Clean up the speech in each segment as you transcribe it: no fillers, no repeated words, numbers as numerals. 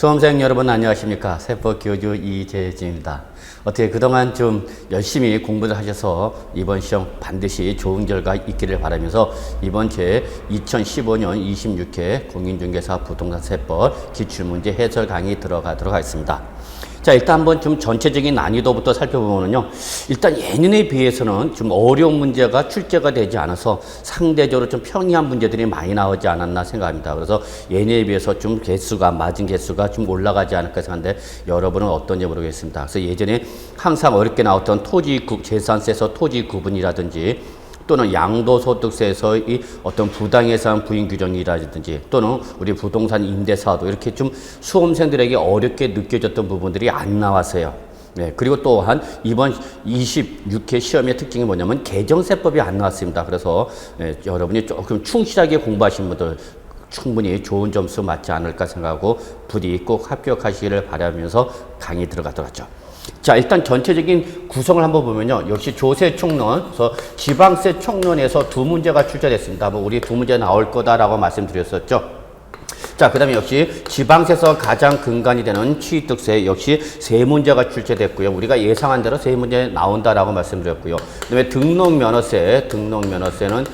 수험생 여러분 안녕하십니까? 세법교주 이재진입니다. 어떻게 그동안 좀 열심히 공부를 하셔서 이번 시험 반드시 좋은 결과 있기를 바라면서 이번 제 2015년 26회 공인중개사 부동산 세법 기출문제 해설 강의 들어가도록 하겠습니다. 자, 일단 한번 좀 전체적인 난이도부터 살펴보면요. 일단 예년에 비해서는 좀 어려운 문제가 출제가 되지 않아서 상대적으로 좀 평이한 문제들이 많이 나오지 않았나 생각합니다. 그래서 예년에 비해서 좀 맞은 개수가 좀 올라가지 않을까 생각하는데 여러분은 어떤지 모르겠습니다. 그래서 예전에 항상 어렵게 나왔던 재산세에서 토지 구분이라든지 또는 양도소득세에서의 어떤 부당해상 부인 규정이라든지 또는 우리 부동산 임대사도 이렇게 좀 수험생들에게 어렵게 느껴졌던 부분들이 안 나왔어요. 네, 그리고 또한 이번 26회 시험의 특징이 뭐냐면 개정세법이 안 나왔습니다. 그래서 여러분이 조금 충실하게 공부하신 분들 충분히 좋은 점수 맞지 않을까 생각하고 부디 꼭 합격하시기를 바라면서 강의 들어가도록 하죠. 자, 일단 전체적인 구성을 한번 보면요. 역시 조세총론, 그래서 지방세 총론에서 두 문제가 출제됐습니다. 우리 두 문제 나올 거다라고 말씀드렸었죠. 자, 그 다음에 역시 지방세에서 가장 근간이 되는 취득세 역시 세 문제가 출제됐고요. 우리가 예상한 대로 세 문제 나온다라고 말씀드렸고요. 그 다음에 등록면허세는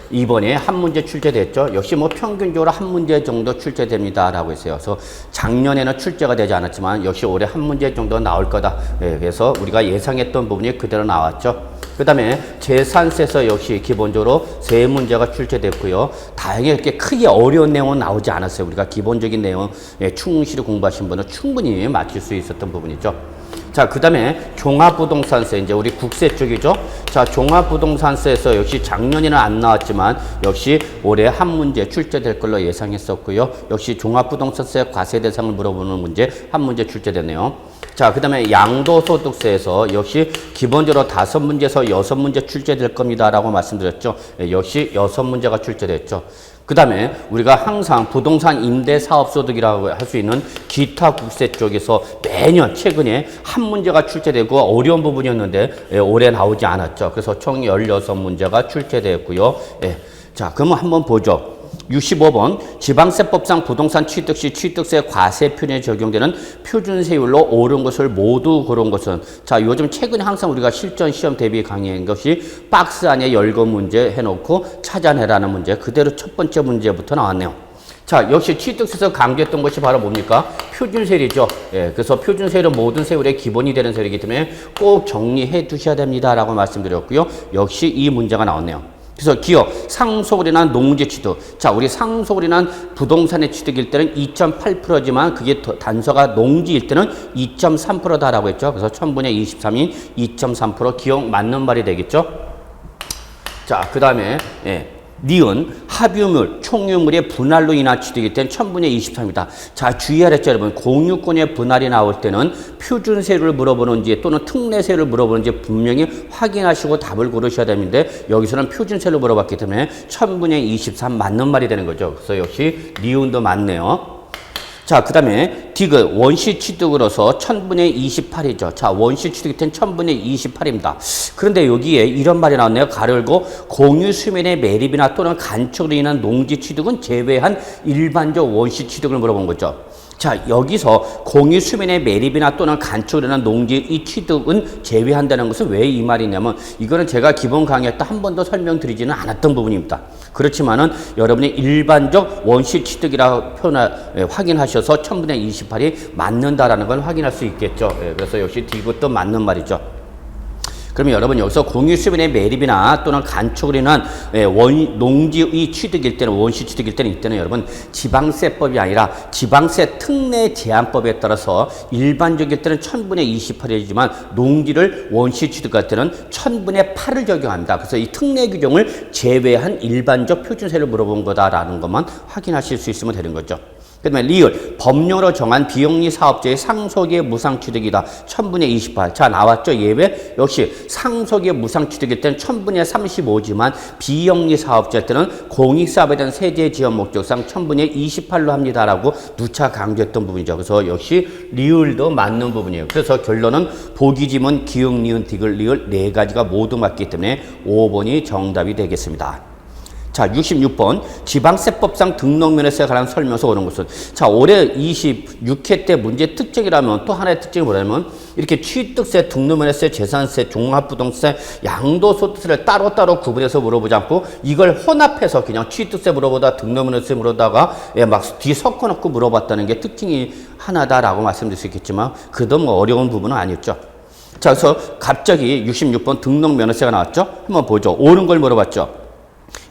이번에 한 문제 출제됐죠. 역시 평균적으로 한 문제 정도 출제됩니다라고 했어요. 그래서 작년에는 출제가 되지 않았지만 역시 올해 한 문제 정도 나올 거다. 그래서 우리가 예상했던 부분이 그대로 나왔죠. 그 다음에 재산세에서 역시 기본적으로 세 문제가 출제됐고요. 다행히 이렇게 크게 어려운 내용은 나오지 않았어요. 우리가 기본적인 내용 충실히 공부하신 분은 충분히 맞출 수 있었던 부분이죠. 자, 그 다음에 종합부동산세, 이제 우리 국세 쪽이죠. 자, 종합부동산세에서 역시 작년에는 안 나왔지만 역시 올해 한 문제 출제될 걸로 예상했었고요. 역시 종합부동산세 과세 대상을 물어보는 문제 한 문제 출제됐네요. 자, 그 다음에 양도소득세에서 역시 기본적으로 5문제에서 6문제 출제될 겁니다라고 말씀드렸죠. 역시 6문제가 출제됐죠. 그 다음에 우리가 항상 부동산 임대사업소득이라고 할 수 있는 기타 국세 쪽에서 매년 최근에 한 문제가 출제되고 어려운 부분이었는데 올해 나오지 않았죠. 그래서 총 16문제가 출제되었고요. 자, 그러면 한번 보죠. 65번 지방세법상 부동산 취득 시 취득세 과세표준에 적용되는 표준세율로 옳은 것을 모두 고른 것은, 자, 요즘 최근에 항상 우리가 실전 시험 대비 강의한 것이 박스 안에 열거 문제 해놓고 찾아내라는 문제 그대로 첫 번째 문제부터 나왔네요. 자, 역시 취득세에서 강조했던 것이 바로 뭡니까? 표준세율이죠. 그래서 표준세율은 모든 세율의 기본이 되는 세율이기 때문에 꼭 정리해 두셔야 됩니다라고 말씀드렸고요. 역시 이 문제가 나왔네요. 그래서 기업 상속을 인한 농지 취득. 자, 우리 상속을 인한 부동산의 취득일 때는 2.8%지만 그게 단서가 농지일 때는 2.3%다라고 했죠. 그래서 1000분의 23인 2.3% 기억 맞는 말이 되겠죠. 자, 그 다음에 니은 합유물, 총유물의 분할로 인한 취득일 때는 1000분의 23입니다. 자, 주의하랬죠, 여러분. 공유권의 분할이 나올 때는 표준세율을 물어보는지 또는 특례세율을 물어보는지 분명히 확인하시고 답을 고르셔야 되는데 여기서는 표준세율을 물어봤기 때문에 1000분의 23 맞는 말이 되는 거죠. 그래서 역시 니은도 맞네요. 자, 그 다음에 디귿 원시 취득으로서 1000분의 28이죠. 자, 원시 취득일 땐 1000분의 28입니다. 그런데 여기에 이런 말이 나왔네요. 가르고 공유 수면의 매립이나 또는 간척으로 인한 농지 취득은 제외한 일반적 원시 취득을 물어본 거죠. 자, 여기서 공유 수면의 매립이나 또는 간척으로 인한 농지 이 취득은 제외한다는 것은 왜 이 말이냐면 이거는 제가 기본 강의할 때 한 번도 설명드리지는 않았던 부분입니다. 그렇지만은 여러분이 일반적 원시 취득이라고 확인하셔서 1000분의 28이 맞는다라는 걸 확인할 수 있겠죠. 그래서 역시 이것도 맞는 말이죠. 그러면 여러분 여기서 공유수면의 매립이나 또는 간척으로 인한 농지의 취득일 때는 원시 취득일 때는 이때는 여러분 지방세법이 아니라 지방세 특례 제한법에 따라서 일반적일 때는 1000분의 28이지만 농지를 원시 취득할 때는 1000분의 8을 적용합니다. 그래서 이 특례 규정을 제외한 일반적 표준세를 물어본 거다라는 것만 확인하실 수 있으면 되는 거죠. 그 다음에 리을 법령으로 정한 비영리 사업자의 상속의 무상취득이다. 1000분의 28. 자, 나왔죠. 예외. 역시 상속의 무상취득일 때는 1000분의 35지만 비영리 사업자일 때는 공익사업에 대한 세제 지원 목적상 1000분의 28로 합니다라고 누차 강조했던 부분이죠. 그래서 역시 리을도 맞는 부분이에요. 그래서 결론은 보기 지문 기역 니은 디귿 리을 네 가지가 모두 맞기 때문에 5번이 정답이 되겠습니다. 자, 66번 지방세법상 등록면허세에 관한 설명서 오는 것은 자, 올해 26회 때 문제 특징이라면 또 하나의 특징이 뭐냐면 이렇게 취득세, 등록면허세, 재산세, 종합부동세, 양도소득세를 따로따로 구분해서 물어보지 않고 이걸 혼합해서 그냥 취득세 물어보다 등록면허세 물어다가 막 뒤 섞어놓고 물어봤다는 게 특징이 하나다라고 말씀드릴 수 있겠지만 그도 뭐 어려운 부분은 아니었죠. 자, 그래서 갑자기 66번 등록면허세가 나왔죠. 한번 보죠. 옳은 걸 물어봤죠.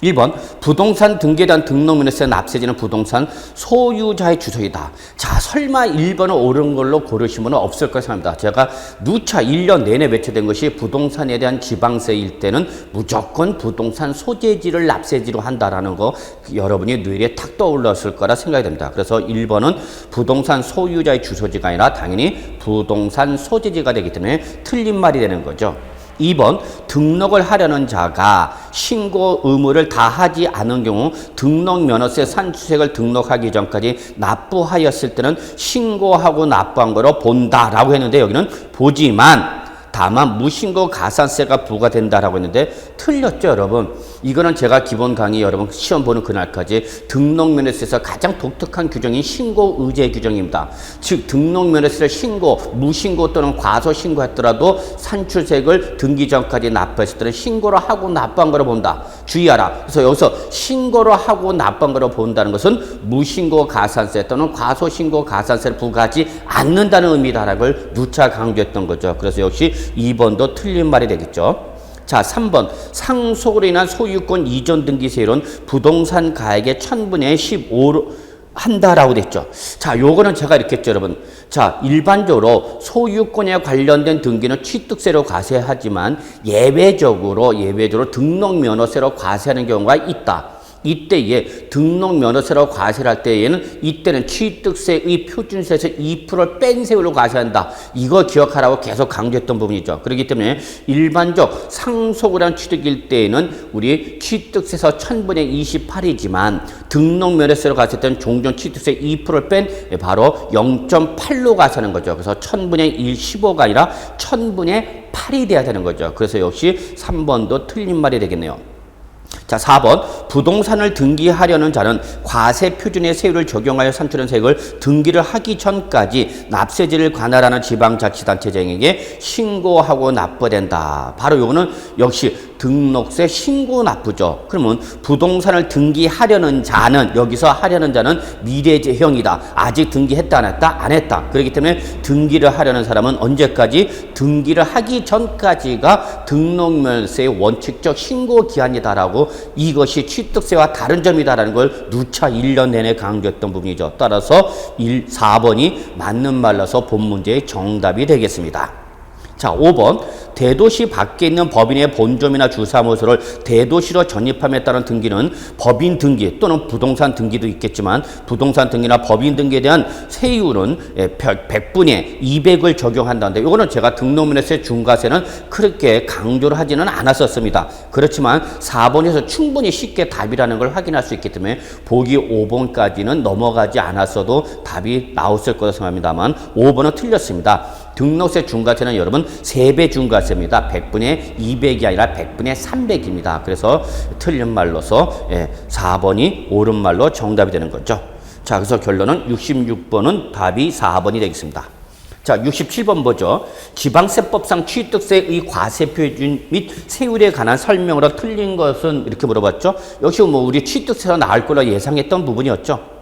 1번 부동산 등기에 대한 등록면허세 납세지는 부동산 소유자의 주소이다. 자, 설마 1번을 옳은 걸로 고르신 분은 없을 거라 생각합니다. 제가 누차 1년 내내 외쳐된 것이 부동산에 대한 지방세일 때는 무조건 부동산 소재지를 납세지로 한다라는 거 여러분이 뇌리에 탁 떠올랐을 거라 생각이 됩니다. 그래서 1번은 부동산 소유자의 주소지가 아니라 당연히 부동산 소재지가 되기 때문에 틀린 말이 되는 거죠. 2번 등록을 하려는 자가 신고 의무를 다하지 않은 경우 등록면허세 산출세액을 등록하기 전까지 납부하였을 때는 신고하고 납부한 거로 본다라고 했는데 여기는 보지만 다만 무신고 가산세가 부과된다라고 했는데 틀렸죠, 여러분. 이거는 제가 기본 강의 여러분 시험 보는 그날까지 등록면허세에서 가장 독특한 규정이 신고 의제 규정입니다. 즉 등록면허세를 신고, 무신고 또는 과소신고했더라도 산출세액을 등기 전까지 납부했을 때는 신고를 하고 납부한 거로 본다. 주의하라. 그래서 여기서 신고를 하고 납부한 거로 본다는 것은 무신고 가산세 또는 과소신고 가산세를 부과하지 않는다는 의미다라는 걸 누차 강조했던 거죠. 그래서 역시 2번도 틀린 말이 되겠죠. 자, 3번 상속으로 인한 소유권 이전 등기세율은 부동산 가액의 1000분의 15로 한다라고 됐죠. 자, 요거는 제가 이렇게 했죠, 여러분. 자, 일반적으로 소유권에 관련된 등기는 취득세로 과세하지만 예외적으로 등록면허세로 과세하는 경우가 있다. 이때에 등록면허세로 과세를 할 때에는 이때는 취득세의 표준세에서 2%를 뺀 세율로 과세한다. 이거 기억하라고 계속 강조했던 부분이죠. 그렇기 때문에 일반적 상속을 한 취득일 때에는 우리 취득세에서 1000분의 28이지만 등록면허세로 과세할 때는 종전 취득세 2%를 뺀 바로 0.8로 과세하는 거죠. 그래서 1000분의 1, 15가 아니라 1000분의 8이 돼야 되는 거죠. 그래서 역시 3번도 틀린 말이 되겠네요. 자, 4번 부동산을 등기하려는 자는 과세 표준의 세율을 적용하여 산출한 세액을 등기를 하기 전까지 납세지를 관할하는 지방자치단체장에게 신고하고 납부된다. 바로 요거는 역시 등록세 신고 납부죠. 그러면 부동산을 등기하려는 자는 여기서 하려는 자는 미래형이다. 아직 등기했다 안 했다? 안 했다. 그렇기 때문에 등기를 하려는 사람은 언제까지? 등기를 하기 전까지가 등록면세의 원칙적 신고 기한이다라고 이것이 취득세와 다른 점이다라는 걸 누차 1년 내내 강조했던 부분이죠. 따라서 4번이 맞는 말라서 본 문제의 정답이 되겠습니다. 자, 5번 대도시 밖에 있는 법인의 본점이나 주사무소를 대도시로 전입함에 따른 등기는 법인 등기 또는 부동산 등기도 있겠지만 부동산 등기나 법인 등기에 대한 세율은 100분의 200을 적용한다는데 이거는 제가 등록면허세 중과세는 그렇게 강조를 하지는 않았었습니다. 그렇지만 4번에서 충분히 쉽게 답이라는 걸 확인할 수 있기 때문에 보기 5번까지는 넘어가지 않았어도 답이 나왔을 거라 생각합니다만 5번은 틀렸습니다. 등록세 중과세는 여러분 3배 중과세입니다. 100분의 200이 아니라 100분의 300입니다. 그래서 틀린 말로서 4번이 옳은 말로 정답이 되는 거죠. 자, 그래서 결론은 66번은 답이 4번이 되겠습니다. 자, 67번 보죠. 지방세법상 취득세의 과세 표준 및 세율에 관한 설명으로 틀린 것은 이렇게 물어봤죠. 역시 뭐 우리 취득세가 나올 거라 예상했던 부분이었죠.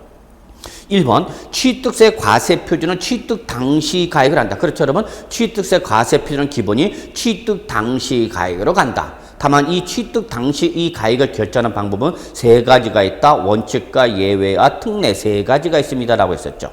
1번 취득세 과세 표준은 취득 당시 가액을 한다. 그렇죠, 여러분? 취득세 과세 표준은 기본이 취득 당시 가액으로 간다. 다만 이 취득 당시 이 가액을 결정하는 방법은 3가지가 있다. 원칙과 예외와 특례 3가지가 있습니다라고 했었죠.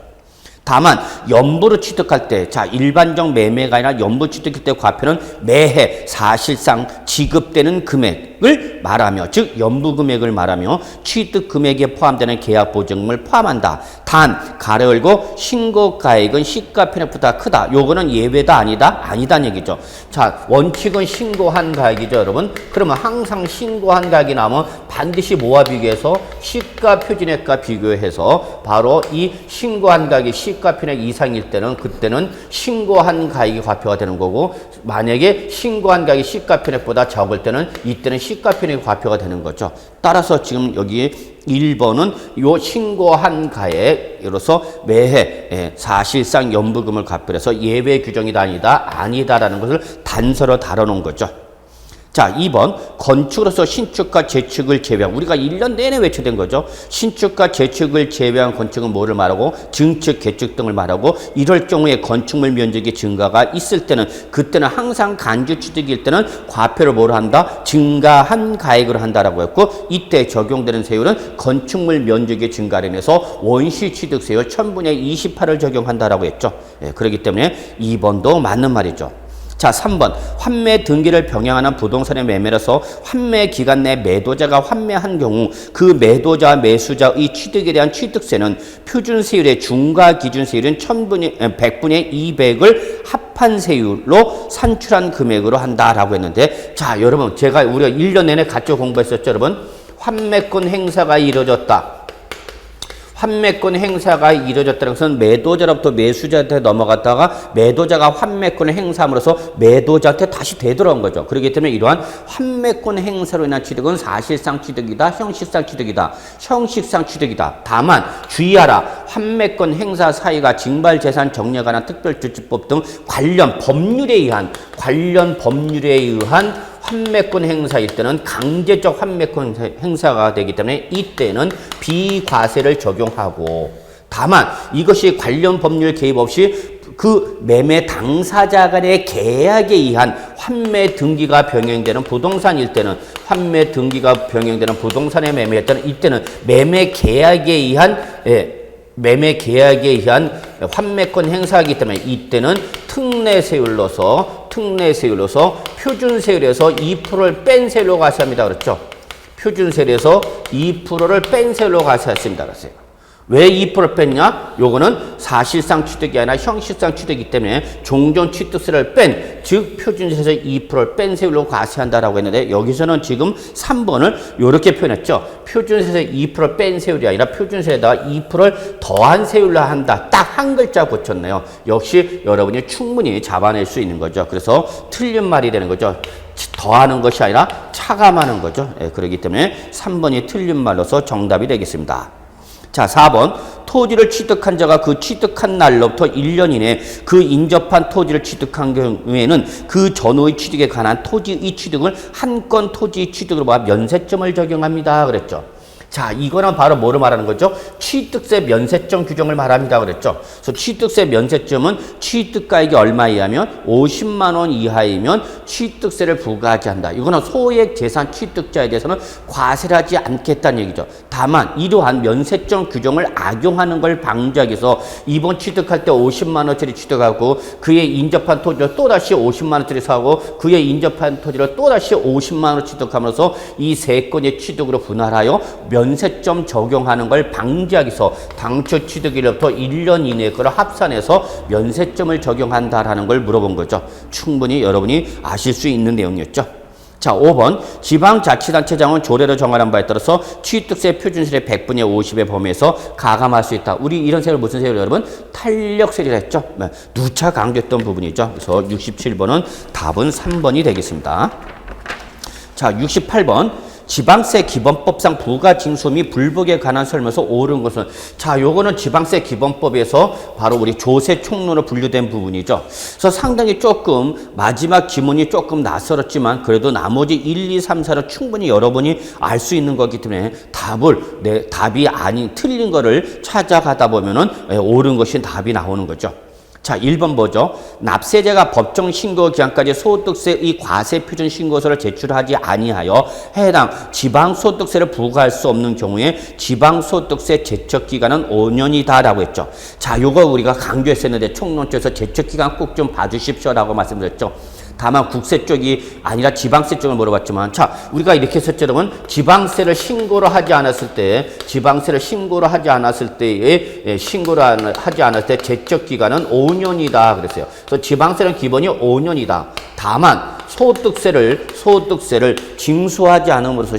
다만 연부로 취득할 때, 자, 일반적 매매가 아니라 연부 취득할 때 과표는 매해 사실상 지급되는 금액을 말하며, 즉 연부 금액을 말하며 취득 금액에 포함되는 계약 보증금을 포함한다. 단 가로 열고 신고가액은 시가편액보다 크다. 요거는 예외다 아니다? 아니다는 얘기죠. 자, 원칙은 신고한 가액이죠, 여러분. 그러면 항상 신고한 가액이 나오면 반드시 뭐와 비교해서 시가 표준액과 비교해서 바로 이 신고한 가액이 시가편액 이상일 때는 그때는 신고한 가액이 과표가 되는 거고, 만약에 신고한 가액이 시가편액보다 적을 때는 이때는 시가편의 과표가 되는 거죠. 따라서 지금 여기 1번은 요 신고한 가액으로서 매해 사실상 연부금을 갚으래서 예외 규정이다 아니다라는 것을 단서로 다뤄놓은 거죠. 자, 2번 건축으로서 신축과 재축을 제외한 우리가 1년 내내 외쳐된 거죠. 신축과 재축을 제외한 건축은 뭐를 말하고 증축, 개축 등을 말하고 이럴 경우에 건축물 면적의 증가가 있을 때는 그때는 항상 간주취득일 때는 과표를 뭐로 한다? 증가한 가액으로 한다라고 했고 이때 적용되는 세율은 건축물 면적의 증가로 인해서 원시취득세율 1000분의 28을 적용한다라고 했죠. 그렇기 때문에 2번도 맞는 말이죠. 자, 3번 환매 등기를 병행하는 부동산의 매매로서 환매 기간 내 매도자가 환매한 경우 그 매도자 매수자의 취득에 대한 취득세는 표준세율의 중과 기준세율인 100분의 200을 합한 세율로 산출한 금액으로 한다라고 했는데 자, 여러분 우리가 1년 내내 같이 공부했었죠, 여러분. 환매권 행사가 이루어졌다. 환매권 행사가 이루어졌다는 것은 매도자로부터 매수자한테 넘어갔다가 매도자가 환매권을 행사함으로써 매도자한테 다시 되돌아온 거죠. 그렇기 때문에 이러한 환매권 행사로 인한 취득은 사실상 취득이다, 형식상 취득이다, 형식상 취득이다. 다만 주의하라. 환매권 행사 사이가 징발재산 정리에 관한 특별조치법 등 관련 법률에 의한 환매권 행사일 때는 강제적 환매권 행사가 되기 때문에 이때는 비과세를 적용하고 다만 이것이 관련 법률 개입 없이 그 매매 당사자 간의 계약에 의한 환매 등기가 병행되는 부동산일 때는 환매 등기가 병행되는 부동산의 매매일 때는 이때는 매매 계약에 의한 환매권 행사이기 때문에 이때는 특례세율로서 표준세율에서 2%를 뺀 세율로 과세합니다. 그렇죠? 표준세율에서 2%를 뺀 세율로 과세했습니다. 그랬어요. 왜 2%를 뺐냐? 요거는 사실상 취득이 아니라 형식상 취득이기 때문에 종전 취득세를 즉 표준세에서 2%를 뺀 세율로 과세한다라고 했는데 여기서는 지금 3번을 이렇게 표현했죠. 표준세에서 2%를 뺀 세율이 아니라 표준세에다가 2%를 더한 세율로 한다. 딱 한 글자 고쳤네요. 역시 여러분이 충분히 잡아낼 수 있는 거죠. 그래서 틀린 말이 되는 거죠. 더하는 것이 아니라 차감하는 거죠. 그렇기 때문에 3번이 틀린 말로서 정답이 되겠습니다. 자, 4번 토지를 취득한 자가 그 취득한 날로부터 1년 이내 그 인접한 토지를 취득한 경우에는 그 전후의 취득에 관한 토지의 취득을 한 건 토지 취득으로 봐 면세점을 적용합니다. 그랬죠. 자, 이거는 바로 뭐를 말하는 거죠? 취득세 면세점 규정을 말합니다. 그랬죠. 그래서 취득세 면세점은 취득가액이 얼마 이하면 50만 원 이하이면 취득세를 부과하지 한다. 이거는 소액 재산 취득자에 대해서는 과세를 하지 않겠다는 얘기죠. 다만 이러한 면세점 규정을 악용하는 걸 방지하기 위해서 이번 취득할 때 50만 원짜리 취득하고 그의 인접한 토지를 또다시 50만 원짜리 사고 그의 인접한 토지를 또다시 50만 원 취득하면서 이 세 건의 취득으로 분할하여 면세점 적용하는 걸 방지하기 위해서 당초 취득일로부터 1년 이내에 그걸 합산해서 면세점을 적용한다라는 걸 물어본 거죠. 충분히 여러분이 아실 수 있는 내용이었죠. 자, 5번 지방자치단체장은 조례로 정하는 바에 따라서 취득세 표준세율의 100분의 50의 범위에서 가감할 수 있다. 우리 이런 세율 무슨 세율 여러분? 탄력세율이라 했죠. 누차 강조했던 부분이죠. 그래서 67번은 답은 3번이 되겠습니다. 자, 68번 지방세 기본법상 부가징수 및 불복에 관한 설명에서 옳은 것은 자, 요거는 지방세 기본법에서 바로 우리 조세 총론으로 분류된 부분이죠. 그래서 상당히 조금 마지막 지문이 조금 낯설었지만 그래도 나머지 1, 2, 3, 4를 충분히 여러분이 알 수 있는 거기 때문에 답이 아닌 틀린 거를 찾아가다 보면은 옳은 것이 답이 나오는 거죠. 자, 1번 보죠. 납세자가 법정 신고 기한까지 소득세의 과세 표준 신고서를 제출하지 아니하여 해당 지방소득세를 부과할 수 없는 경우에 지방소득세 제척기간은 5년이다라고 했죠. 자, 요거 우리가 강조했었는데 총론조에서 제척기간 꼭 좀 봐주십시오라고 말씀드렸죠. 다만 국세 쪽이 아니라 지방세 쪽을 물어봤지만 자, 우리가 이렇게 했었죠. 여러분 지방세를 신고를 하지 않았을 때 제척 기간은 5년이다 그랬어요. 그래서 지방세는 기본이 5년이다. 다만 소득세를 징수하지 않음으로써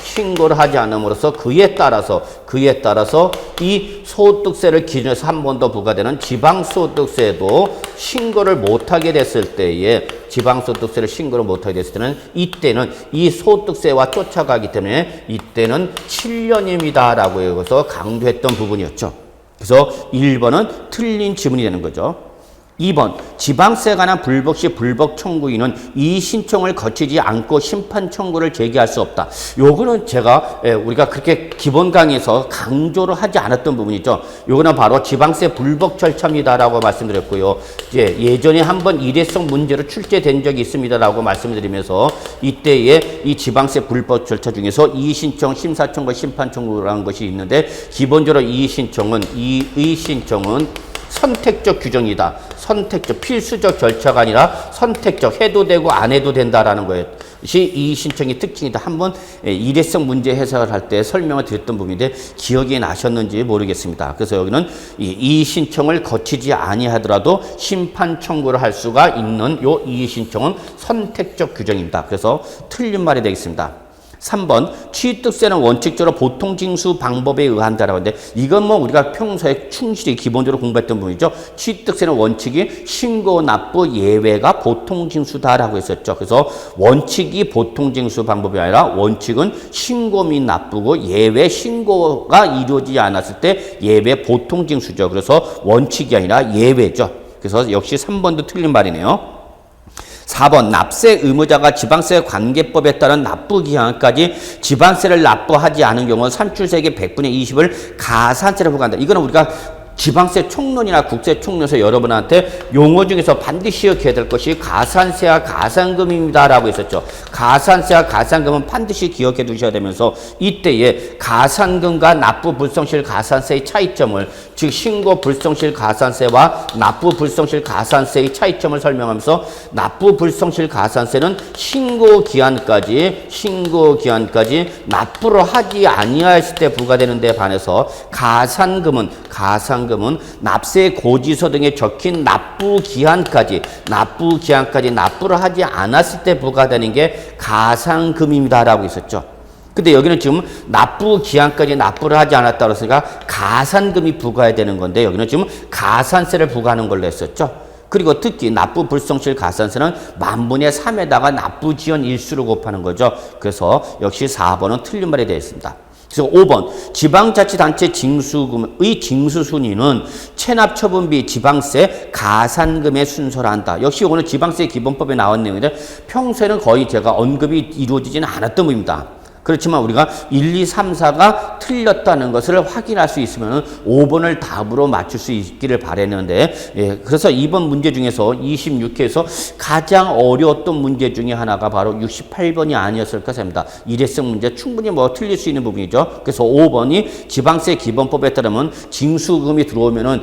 신고를 하지 않음으로써 그에 따라서 이 소득세를 기준해서 한 번 더 부과되는 지방소득세도 신고를 못하게 됐을 때에 지방소득세를 신고를 못하게 됐을 때는 이때는 이 소득세와 쫓아가기 때문에 이때는 7년입니다 라고 해서 강조했던 부분이었죠. 그래서 1번은 틀린 지문이 되는 거죠. 2번 지방세에 관한 불복 시 불복 청구인은 이 신청을 거치지 않고 심판 청구를 제기할 수 없다. 요거는 제가 우리가 그렇게 기본 강의에서 강조를 하지 않았던 부분이죠. 요거는 바로 지방세 불복 절차입니다라고 말씀드렸고요. 이제 예전에 한번 일회성 문제로 출제된 적이 있습니다라고 말씀드리면서 이때에 이 지방세 불복 절차 중에서 이의 신청, 심사 청구, 심판 청구라는 것이 있는데 기본적으로 이의 신청은 선택적 규정이다. 선택적, 필수적 절차가 아니라 선택적, 해도 되고 안 해도 된다라는 것이 이 신청의 특징이다. 한번 일회성 문제 해석을 할 때 설명을 드렸던 부분인데 기억이 나셨는지 모르겠습니다. 그래서 여기는 이 신청을 거치지 아니하더라도 심판 청구를 할 수가 있는 요 이 신청은 선택적 규정입니다. 그래서 틀린 말이 되겠습니다. 3번 취득세는 원칙적으로 보통징수 방법에 의한다라고 하는데 이건 뭐 우리가 평소에 충실히 기본적으로 공부했던 부분이죠. 취득세는 원칙이 신고 납부 예외가 보통징수다라고 했었죠. 그래서 원칙이 보통징수 방법이 아니라 원칙은 신고 및 납부고 예외 신고가 이루어지지 않았을 때 예외 보통징수죠. 그래서 원칙이 아니라 예외죠. 그래서 역시 3번도 틀린 말이네요. 4번 납세 의무자가 지방세 관계법에 따른 납부 기한까지 지방세를 납부하지 않은 경우 산출세액의 100분의 20을 가산세로 부과한다. 이거는 우리가 지방세 총론이나 국세 총론에서 여러분한테 용어 중에서 반드시 기억해야 될 것이 가산세와 가산금입니다라고 했었죠. 가산세와 가산금은 반드시 기억해 두셔야 되면서 이때에 가산금과 납부 불성실 가산세의 차이점을 즉 신고 불성실 가산세와 납부 불성실 가산세의 차이점을 설명하면서 납부 불성실 가산세는 신고 기한까지 납부를 하지 아니하였을 때 부과되는 데 반해서 가산금은 납세 고지서 등에 적힌 납부 기한까지 납부를 하지 않았을 때 부과되는 게 가산금입니다라고 있었죠. 근데 여기는 지금 납부 기한까지 납부를 하지 않았다고 했으니까 가산금이 부과해야 되는 건데 여기는 지금 가산세를 부과하는 걸로 했었죠. 그리고 특히 납부 불성실 가산세는 만분의 3에다가 납부 지연 일수를 곱하는 거죠. 그래서 역시 4번은 틀린 말이 되어 있습니다. 그래서 5번 지방자치단체 징수금의 징수순위는 체납처분비 지방세 가산금의 순서로 한다. 역시 오늘 지방세 기본법에 나온 내용인데 평소에는 거의 제가 언급이 이루어지지는 않았던 부분입니다. 그렇지만 우리가 1, 2, 3, 4가 틀렸다는 것을 확인할 수 있으면 5번을 답으로 맞출 수 있기를 바랬는데 그래서 이번 문제 중에서 26회에서 가장 어려웠던 문제 중에 하나가 바로 68번이 아니었을까 생각합니다. 일회성 문제 충분히 뭐 틀릴 수 있는 부분이죠. 그래서 5번이 지방세 기본법에 따르면 징수금이 들어오면은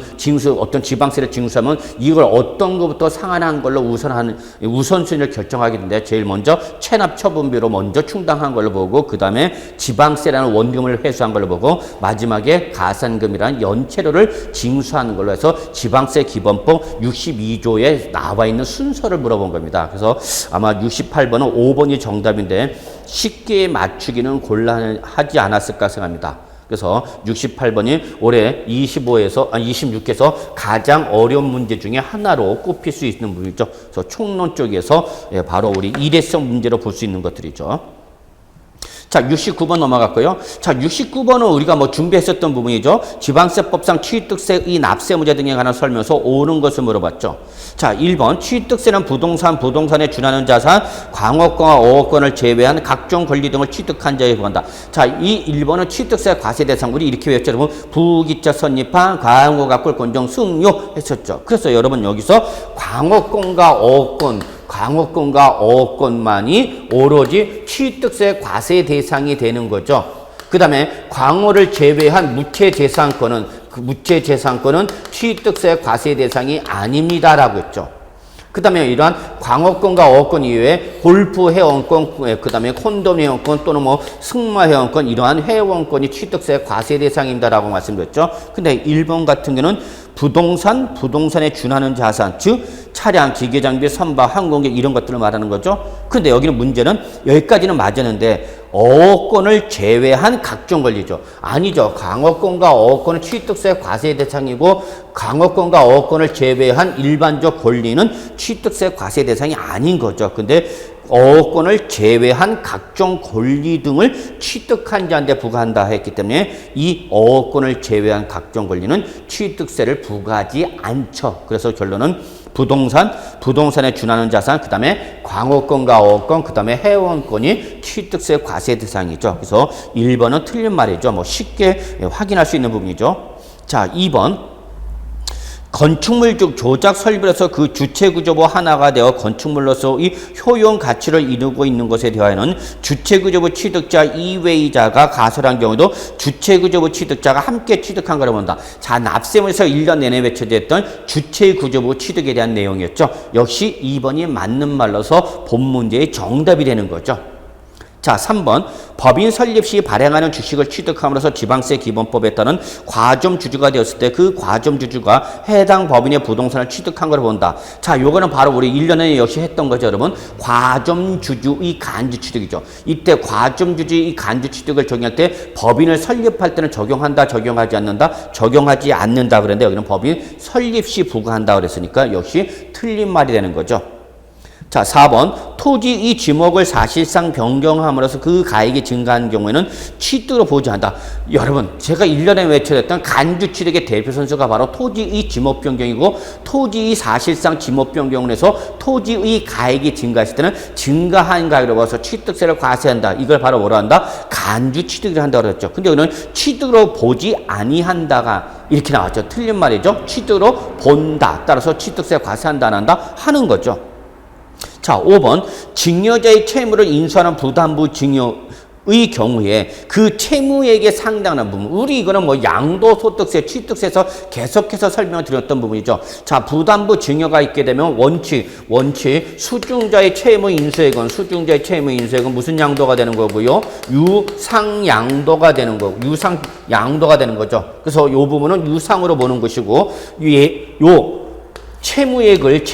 어떤 지방세를 징수하면 이걸 어떤 것부터 상한한 걸로 우선순위를 결정하게 되는데 제일 먼저 체납처분비로 먼저 충당한 걸로 보고 그 다음에 지방세라는 원금을 회수한 걸로 보고 마지막에 가산금이라는 연체료를 징수하는 걸로 해서 지방세 기본법 62조에 나와 있는 순서를 물어본 겁니다. 그래서 아마 68번은 5번이 정답인데 쉽게 맞추기는 곤란하지 않았을까 생각합니다. 그래서 68번이 올해 26에서 가장 어려운 문제 중에 하나로 꼽힐 수 있는 부분이죠. 그래서 총론 쪽에서 바로 우리 일회성 문제로 볼 수 있는 것들이죠. 자, 69번 넘어갔고요. 자, 69번은 우리가 뭐 준비했었던 부분이죠. 지방세법상 취득세의 납세 문제 등에 관한 설명서 옳은 것을 물어봤죠. 자, 1번 취득세는 부동산에 준하는 자산, 광업권과 어업권을 제외한 각종 권리 등을 취득한 자에 부과한다. 자, 이 1번은 취득세 과세 대상 우리 이렇게 외웠죠. 여러분 부기자 선입한 광호 가꿀 권정 승요 했었죠. 그래서 여러분 여기서 광업권과 어업권만이 오로지 취득세 과세 대상이 되는 거죠. 그 다음에 광호를 제외한 무채재산권은 취득세 과세 대상이 아닙니다라고 했죠. 그 다음에 이러한 광업권과 어업권 이외에 골프 회원권, 그 다음에 콘돔 회원권 또는 뭐 승마 회원권 이러한 회원권이 취득세 과세 대상입니다라고 말씀드렸죠. 근데 1번 같은 경우는 부동산에 준하는 자산, 즉 차량, 기계 장비, 선박, 항공기 이런 것들을 말하는 거죠. 근데 여기는 문제는 여기까지는 맞았는데 어업권을 제외한 각종 권리죠. 아니죠. 강업권과 어업권은 취득세 과세 대상이고 강업권과 어업권을 제외한 일반적 권리는 취득세 과세 대상이 아닌 거죠. 근데 어업권을 제외한 각종 권리 등을 취득한 자한테 부과한다 했기 때문에 이 어업권을 제외한 각종 권리는 취득세를 부과하지 않죠. 그래서 결론은 부동산에 준하는 자산, 그 다음에 광업권과 어업권, 그 다음에 해운권이 취득세 과세 대상이죠. 그래서 1번은 틀린 말이죠. 뭐 쉽게 확인할 수 있는 부분이죠. 자, 2번. 건축물 중 조작 설비로서 그 주체구조부 하나가 되어 건축물로서 이 효용 가치를 이루고 있는 것에 대하여는 주체구조부 취득자 이외의 자가 가설한 경우도 주체구조부 취득자가 함께 취득한 거라고 본다. 자, 납세문에서 1년 내내 외쳐졌던 주체구조부 취득에 대한 내용이었죠. 역시 2번이 맞는 말로서 본 문제의 정답이 되는 거죠. 자, 3번. 법인 설립 시 발행하는 주식을 취득함으로써 지방세 기본법에 따른 과점주주가 되었을 때 그 과점주주가 해당 법인의 부동산을 취득한 걸 본다. 자, 요거는 바로 우리 1년에 역시 했던 거죠, 여러분. 과점주주의 간주취득이죠. 이때 과점주주의 간주취득을 적용할 때 법인을 설립할 때는 적용한다, 적용하지 않는다, 적용하지 않는다 그랬는데 여기는 법인 설립 시 부과한다 그랬으니까 역시 틀린 말이 되는 거죠. 자, 4번. 토지 이 지목을 사실상 변경함으로써 그 가액이 증가한 경우에는 취득으로 보지 않는다. 여러분, 제가 1년에 외쳐냈던 간주취득의 대표 선수가 바로 토지의 지목 변경이고 토지의 사실상 지목 변경을 해서 토지의 가액이 증가했을 때는 증가한 가액으로 봐서 취득세를 과세한다. 이걸 바로 뭐라 한다? 간주취득을 한다고 그랬죠. 근데 여기는 취득으로 보지 아니한다가 이렇게 나왔죠. 틀린 말이죠. 취득으로 본다. 따라서 취득세 과세한다, 안 한다? 하는 거죠. 자, 5번. 증여자의 채무를 인수하는 부담부 증여의 경우에 그 채무액에 상당한 부분. 우리 이거는 뭐 양도소득세, 취득세에서 계속해서 설명을 드렸던 부분이죠. 자, 부담부 증여가 있게 되면 원칙. 수중자의 채무 인수액은 무슨 양도가 되는 거고요? 유상양도가 되는 거고. 유상양도가 되는 거죠. 그래서 이 부분은 유상으로 보는 것이고, 채무액을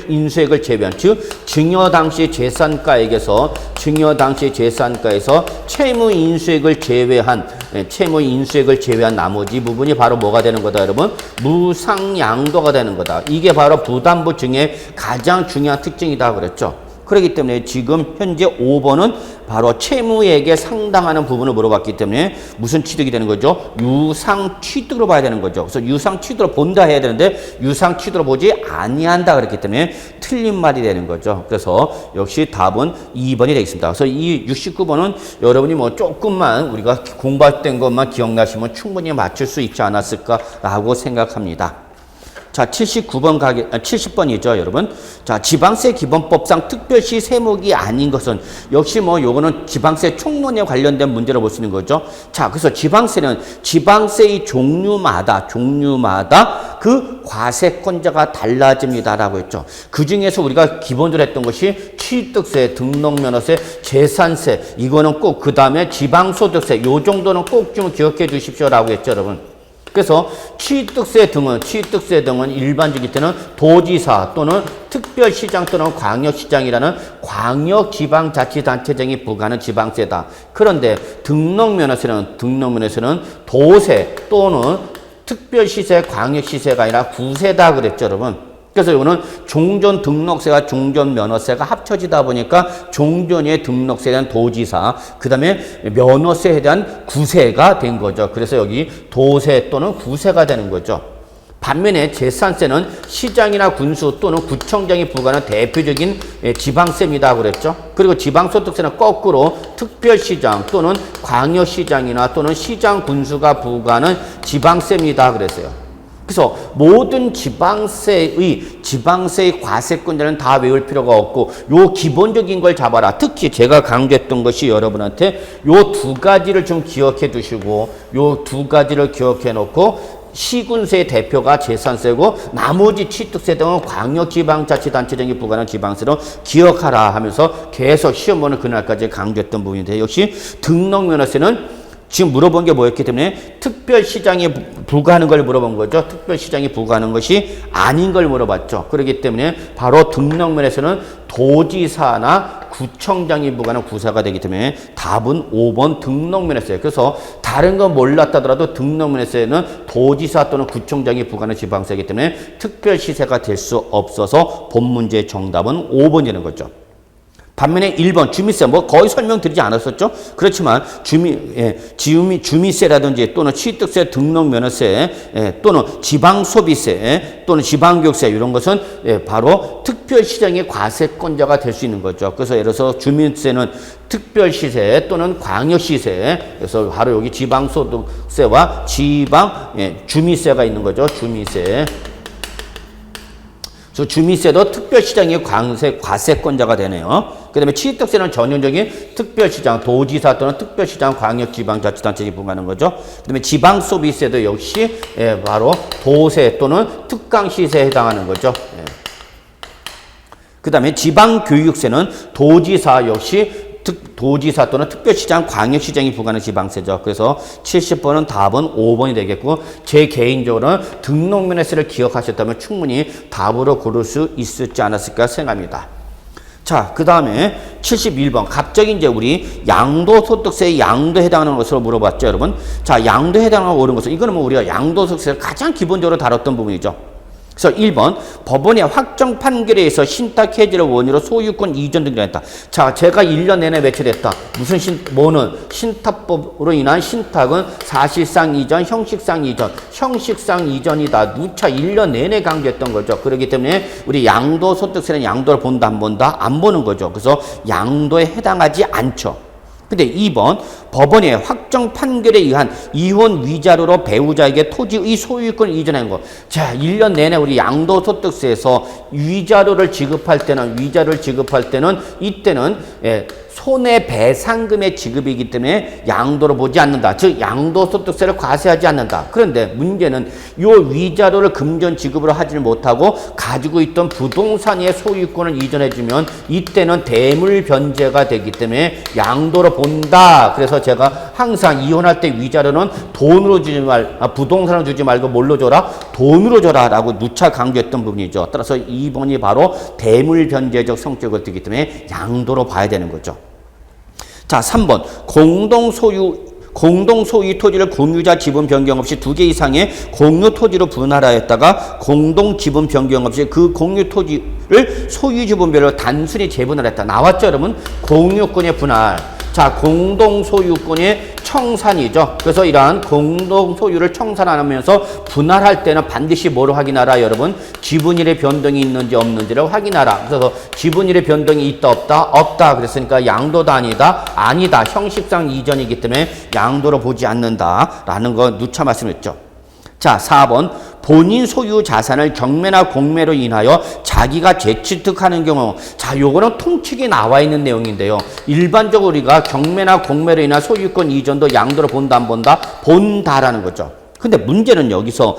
인수액을 제외한, 즉 증여 당시 재산가액에서 채무 인수액을 제외한 나머지 부분이 바로 뭐가 되는 거다, 여러분? 무상양도가 되는 거다. 이게 바로 부담부 증여의 가장 중요한 특징이다 그랬죠. 그렇기 때문에 지금 현재 5번은 바로 채무액에 상당하는 부분을 물어봤기 때문에 무슨 취득이 되는 거죠? 유상 취득으로 봐야 되는 거죠. 그래서 유상 취득으로 본다 해야 되는데 유상 취득으로 보지 아니한다 그랬기 때문에 틀린 말이 되는 거죠. 그래서 역시 답은 2번이 되겠습니다. 그래서 이 69번은 여러분이 뭐 조금만 우리가 공부했던 것만 기억나시면 충분히 맞출 수 있지 않았을까라고 생각합니다. 자, 70번이죠, 여러분. 자, 지방세 기본법상 특별시 세목이 아닌 것은 역시 뭐 요거는 지방세 총론에 관련된 문제로 볼 수 있는 거죠. 자, 그래서 지방세는 지방세의 종류마다 그 과세권자가 달라집니다라고 했죠. 그 중에서 우리가 기본적으로 했던 것이 취득세, 등록면허세, 재산세, 이거는 꼭 그 다음에 지방소득세, 요 정도는 꼭 좀 기억해 주십시오라고 했죠, 여러분. 그래서 취득세 등은 일반적일 때는 도지사 또는 특별시장 또는 광역시장이라는 광역지방자치단체장이 부과하는 지방세다. 그런데 등록면허세는 도세 또는 특별시세, 광역시세가 아니라 구세다 그랬죠, 여러분. 그래서 이거는 종전 등록세와 종전 면허세가 합쳐지다 보니까 종전의 등록세에 대한 도지사, 그 다음에 면허세에 대한 구세가 된 거죠. 그래서 여기 도세 또는 구세가 되는 거죠. 반면에 재산세는 시장이나 군수 또는 구청장이 부과하는 대표적인 지방세입니다 그랬죠. 그리고 지방소득세는 거꾸로 특별시장 또는 광역시장이나 또는 시장 군수가 부과하는 지방세입니다 그랬어요. 그래서 모든 지방세의 과세권자는 다 외울 필요가 없고 요 기본적인 걸 잡아라. 특히 제가 강조했던 것이 여러분한테 요 두 가지를 좀 기억해 두시고 요 두 가지를 기억해 놓고 시군세의 대표가 재산세고 나머지 취득세 등은 광역지방자치단체장이 부과하는 지방세로 기억하라 하면서 계속 시험 보는 그날까지 강조했던 부분인데 역시 등록면허세는 지금 물어본 게 뭐였기 때문에 특별시장이 부과하는 걸 물어본 거죠. 특별시장이 부과하는 것이 아닌 걸 물어봤죠. 그렇기 때문에 바로 등록면에서는 도지사나 구청장이 부과하는 구사가 되기 때문에 답은 5번 등록면에서예요. 그래서 다른 건 몰랐다더라도 등록면에서는 도지사 또는 구청장이 부과하는 지방세이기 때문에 특별시세가 될 수 없어서 본 문제의 정답은 5번이 되는 거죠. 반면에 1번 주민세 뭐 거의 설명드리지 않았었죠. 그렇지만 주민세라든지 또는 취득세, 등록면허세 또는 지방소비세 또는 지방교육세 이런 것은 바로 특별시장의 과세권자가 될 수 있는 거죠. 그래서 예를 들어서 주민세는 특별시세 또는 광역시세, 그래서 바로 여기 지방소득세와 주민세가 있는 거죠. 주민세. 주민세도 특별시장의 과세권자가 되네요. 그 다음에 취득세는 전형적인 특별시장, 도지사 또는 특별시장, 광역지방자치단체에 부과하는 거죠. 그 다음에 지방소비세도 역시 바로 도세 또는 특강시세에 해당하는 거죠. 그 다음에 지방교육세는 도지사 역시 도지사 또는 특별시장, 광역시장이 부과하는 지방세죠. 그래서 70번은 답은 5번이 되겠고 제 개인적으로는 등록면허세를 기억하셨다면 충분히 답으로 고를 수 있었지 않았을까 생각합니다. 자, 그 다음에 71번. 갑자기 이제 우리 양도소득세에 양도에 해당하는 것으로 물어봤죠, 여러분. 자, 양도에 해당하는 옳은 것은 이거는 뭐 우리가 양도소득세를 가장 기본적으로 다뤘던 부분이죠. 그래서 1번 법원의 확정 판결에 의해서 신탁 해지를 원유로 소유권 이전 등기를 했다. 자, 제가 1년 내내 매체됐다. 무슨 뭐는 신탁법으로 인한 신탁은 사실상 이전, 형식상 이전, 형식상 이전이다. 누차 1년 내내 강조했던 거죠. 그렇기 때문에 우리 양도소득세는 양도를 본다, 안 본다? 안 보는 거죠. 그래서 양도에 해당하지 않죠. 근데 2번 법원의 확정 판결에 의한 이혼 위자료로 배우자에게 토지의 소유권을 이전한 것. 자, 1년 내내 우리 양도소득세에서 위자료를 지급할 때는 이때는 손해배상금의 지급이기 때문에 양도로 보지 않는다. 즉 양도소득세를 과세하지 않는다. 그런데 문제는 이 위자료를 금전 지급으로 하지를 못하고 가지고 있던 부동산의 소유권을 이전해주면 이때는 대물변제가 되기 때문에 양도로 본다. 그래서 제가 항상 이혼할 때 위자료는 돈으로 주지 부동산으로 주지 말고 뭘로 줘라? 돈으로 줘라 라고 누차 강조했던 부분이죠. 따라서 2번이 바로 대물변제적 성격을 띠기 때문에 양도로 봐야 되는 거죠. 자, 3번 공동소유 토지를 공유자 지분 변경 없이 2개 이상의 공유 토지로 분할하였다가 공동 지분 변경 없이 그 공유 토지를 소유 지분별로 단순히 재분할 했다. 나왔죠, 여러분? 공유권의 분할. 자, 공동 소유권의 청산이죠. 그래서 이러한 공동 소유를 청산하면서 분할할 때는 반드시 뭐로 확인하라, 여러분? 지분일의 변동이 있는지 없는지를 확인하라. 그래서 지분일의 변동이 있다, 없다? 없다. 그랬으니까 양도도 아니다. 아니다. 형식상 이전이기 때문에 양도로 보지 않는다라는 거 누차 말씀했죠. 자, 4번 본인 소유 자산을 경매나 공매로 인하여 자기가 재취득하는 경우. 자, 요거는 통칙이 나와 있는 내용인데요. 일반적으로 우리가 경매나 공매로 인한 소유권 이전도 양도로 본다, 안 본다? 본다라는 거죠. 근데 문제는 여기서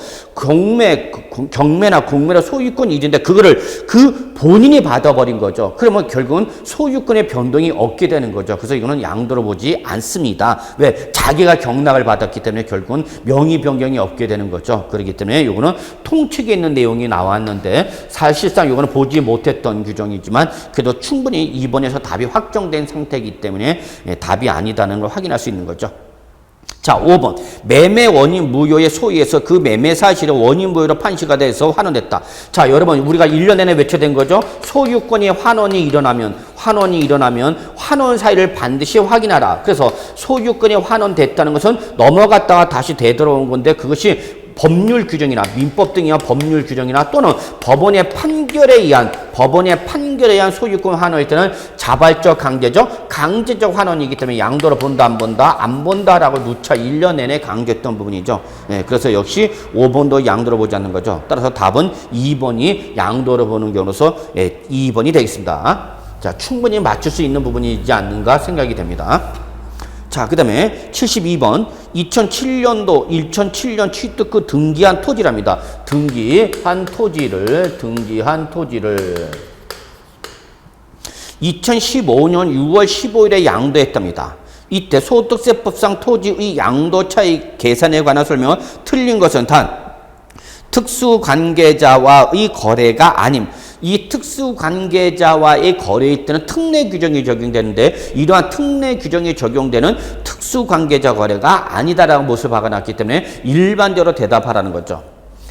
경매나 공매로 소유권 이전인데 그거를 본인이 받아버린 거죠. 그러면 결국은 소유권의 변동이 없게 되는 거죠. 그래서 이거는 양도로 보지 않습니다. 왜? 자기가 경락을 받았기 때문에 결국은 명의 변경이 없게 되는 거죠. 그렇기 때문에 이거는 통칙에 있는 내용이 나왔는데 사실상 이거는 보지 못했던 규정이지만 그래도 충분히 2번에서 답이 확정된 상태이기 때문에 답이 아니다는 걸 확인할 수 있는 거죠. 자, 5번 매매 원인 무효의 소위에서 그 매매 사실이 원인 무효로 판시가 돼서 환원됐다. 자, 여러분 우리가 1년 내내 외쳐된 거죠. 소유권이 환원이 일어나면 환원 사실을 반드시 확인하라. 그래서 소유권이 환원됐다는 것은 넘어갔다가 다시 되돌아온 건데 그것이 법률 규정이나 민법 등이나 법률 규정이나 또는 법원의 판결에 의한 소유권 환원일 때는 자발적 강제적 환원이기 때문에 양도로 본다, 안 본다? 안 본다라고 누차 1년 내내 강조했던 부분이죠. 그래서 역시 5번도 양도로 보지 않는 거죠. 따라서 답은 2번이 양도로 보는 경우로서 2번이 되겠습니다. 자, 충분히 맞출 수 있는 부분이지 않는가 생각이 됩니다. 자, 그 다음에 72번 2007년 취득 후 등기한 토지랍니다. 등기한 토지를 2015년 6월 15일에 양도했답니다. 이때 소득세법상 토지의 양도 차익 계산에 관한 설명은 틀린 것은 단 특수관계자와의 거래가 아님. 이 특수관계자와의 거래일 때는 특례 규정이 적용되는데 이러한 특례 규정이 적용되는 특수관계자 거래가 아니다라는 것을 박아놨기 때문에 일반적으로 대답하라는 거죠.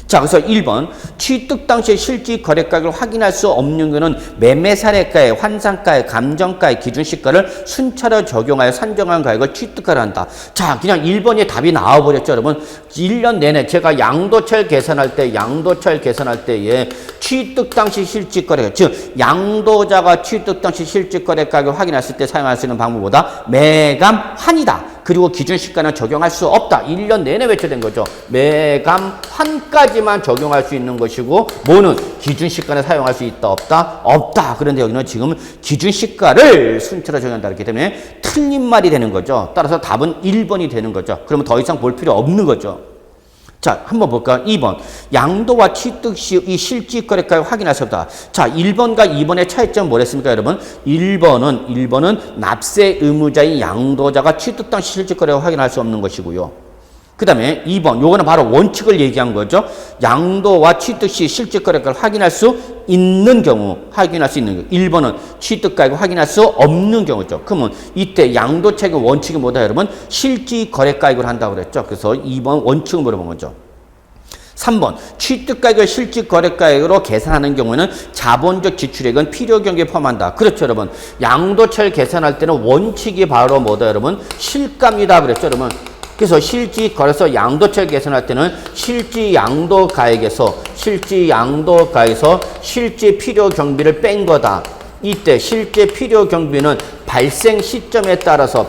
자, 그래서 1번 취득 당시 실질 거래가격을 확인할 수 없는 것은 매매 사례가에 환산가에 감정가에 기준시가를 순차로 적용하여 산정한 가격을 취득하라 한다. 자, 그냥 1번의 답이 나와버렸죠, 여러분. 1년 내내 제가 양도차익 계산할 때에 취득 당시 실질 거래가, 즉 양도자가 취득 당시 실질 거래 가격을 확인했을 때 사용할 수 있는 방법보다 매감 환이다. 그리고 기준시가는 적용할 수 없다. 1년 내내 외쳐된 거죠. 매감 환까지만 적용할 수 있는 것이고 뭐는 기준시가는 사용할 수 있다 없다? 없다. 그런데 여기는 지금 기준시가를 순차로 적용한다. 그렇기 때문에 틀린 말이 되는 거죠. 따라서 답은 1번이 되는 거죠. 그러면 더 이상 볼 필요 없는 거죠. 자, 한번 볼까요? 2번. 양도와 취득 시의 실질 거래가를 확인할 수 없다. 자, 1번과 2번의 차이점은 뭐랬습니까, 여러분? 1번은 납세 의무자인 양도자가 취득 당시 실질 거래를 확인할 수 없는 것이고요. 그 다음에 2번, 요거는 바로 원칙을 얘기한 거죠. 양도와 취득 시 실질 거래가를 확인할 수 있는 경우, 1번은 취득 가격을 확인할 수 없는 경우죠. 그러면 이때 양도 차익의 원칙이 뭐다, 여러분? 실질 거래가액을 한다고 그랬죠. 그래서 2번 원칙을 물어본 거죠. 3번, 취득가격을 실질 거래가액으로 계산하는 경우에는 자본적 지출액은 필요 경비에 포함한다. 그렇죠, 여러분. 양도차익 계산할 때는 원칙이 바로 뭐다, 여러분? 실가입니다. 그랬죠, 여러분. 그래서 실질 거래서 양도차익 계산할 때는 실질 양도가액에서 실질 필요 경비를 뺀 거다. 이때 실제 필요 경비는 발생 시점에 따라서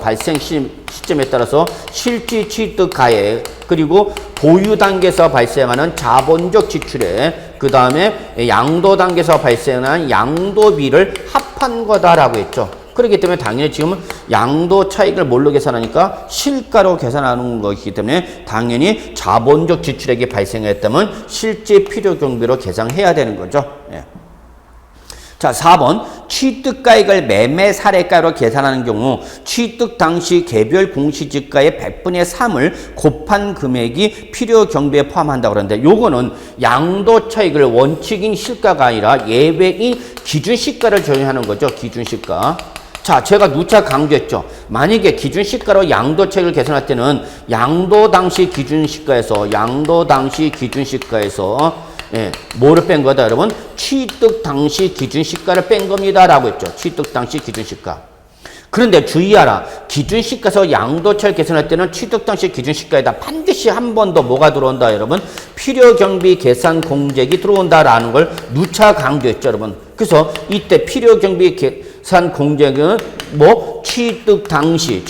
실질 취득 가액 그리고 보유 단계에서 발생하는 자본적 지출액 그 다음에 양도 단계에서 발생한 양도비를 합한 거다라고 했죠. 그렇기 때문에 당연히 지금 양도 차익을 뭘로 계산하니까 실가로 계산하는 것이기 때문에 당연히 자본적 지출액이 발생했다면 실제 필요 경비로 계산해야 되는 거죠. 예. 자, 4번 취득가액을 매매 사례가로 계산하는 경우 취득 당시 개별 공시지가의 100분의 3을 곱한 금액이 필요 경비에 포함한다고 그러는데 요거는 양도 차익을 원칙인 실가가 아니라 예외인 기준시가를 적용하는 거죠. 기준시가. 자, 제가 누차 강조했죠. 만약에 기준시가로 양도 차익을 계산할 때는 양도 당시 기준시가에서 예, 뭐를 뺀 거다, 여러분? 취득 당시 기준시가를 뺀 겁니다. 라고 했죠. 취득 당시 기준시가. 그런데 주의하라. 기준시가에서 양도차익 계산할 때는 취득 당시 기준시가에다 반드시 한 번 더 뭐가 들어온다, 여러분? 필요경비 계산 공제액이 들어온다라는 걸 누차 강조했죠, 여러분. 그래서 이때 필요경비 계산 공제액은 뭐 취득 당시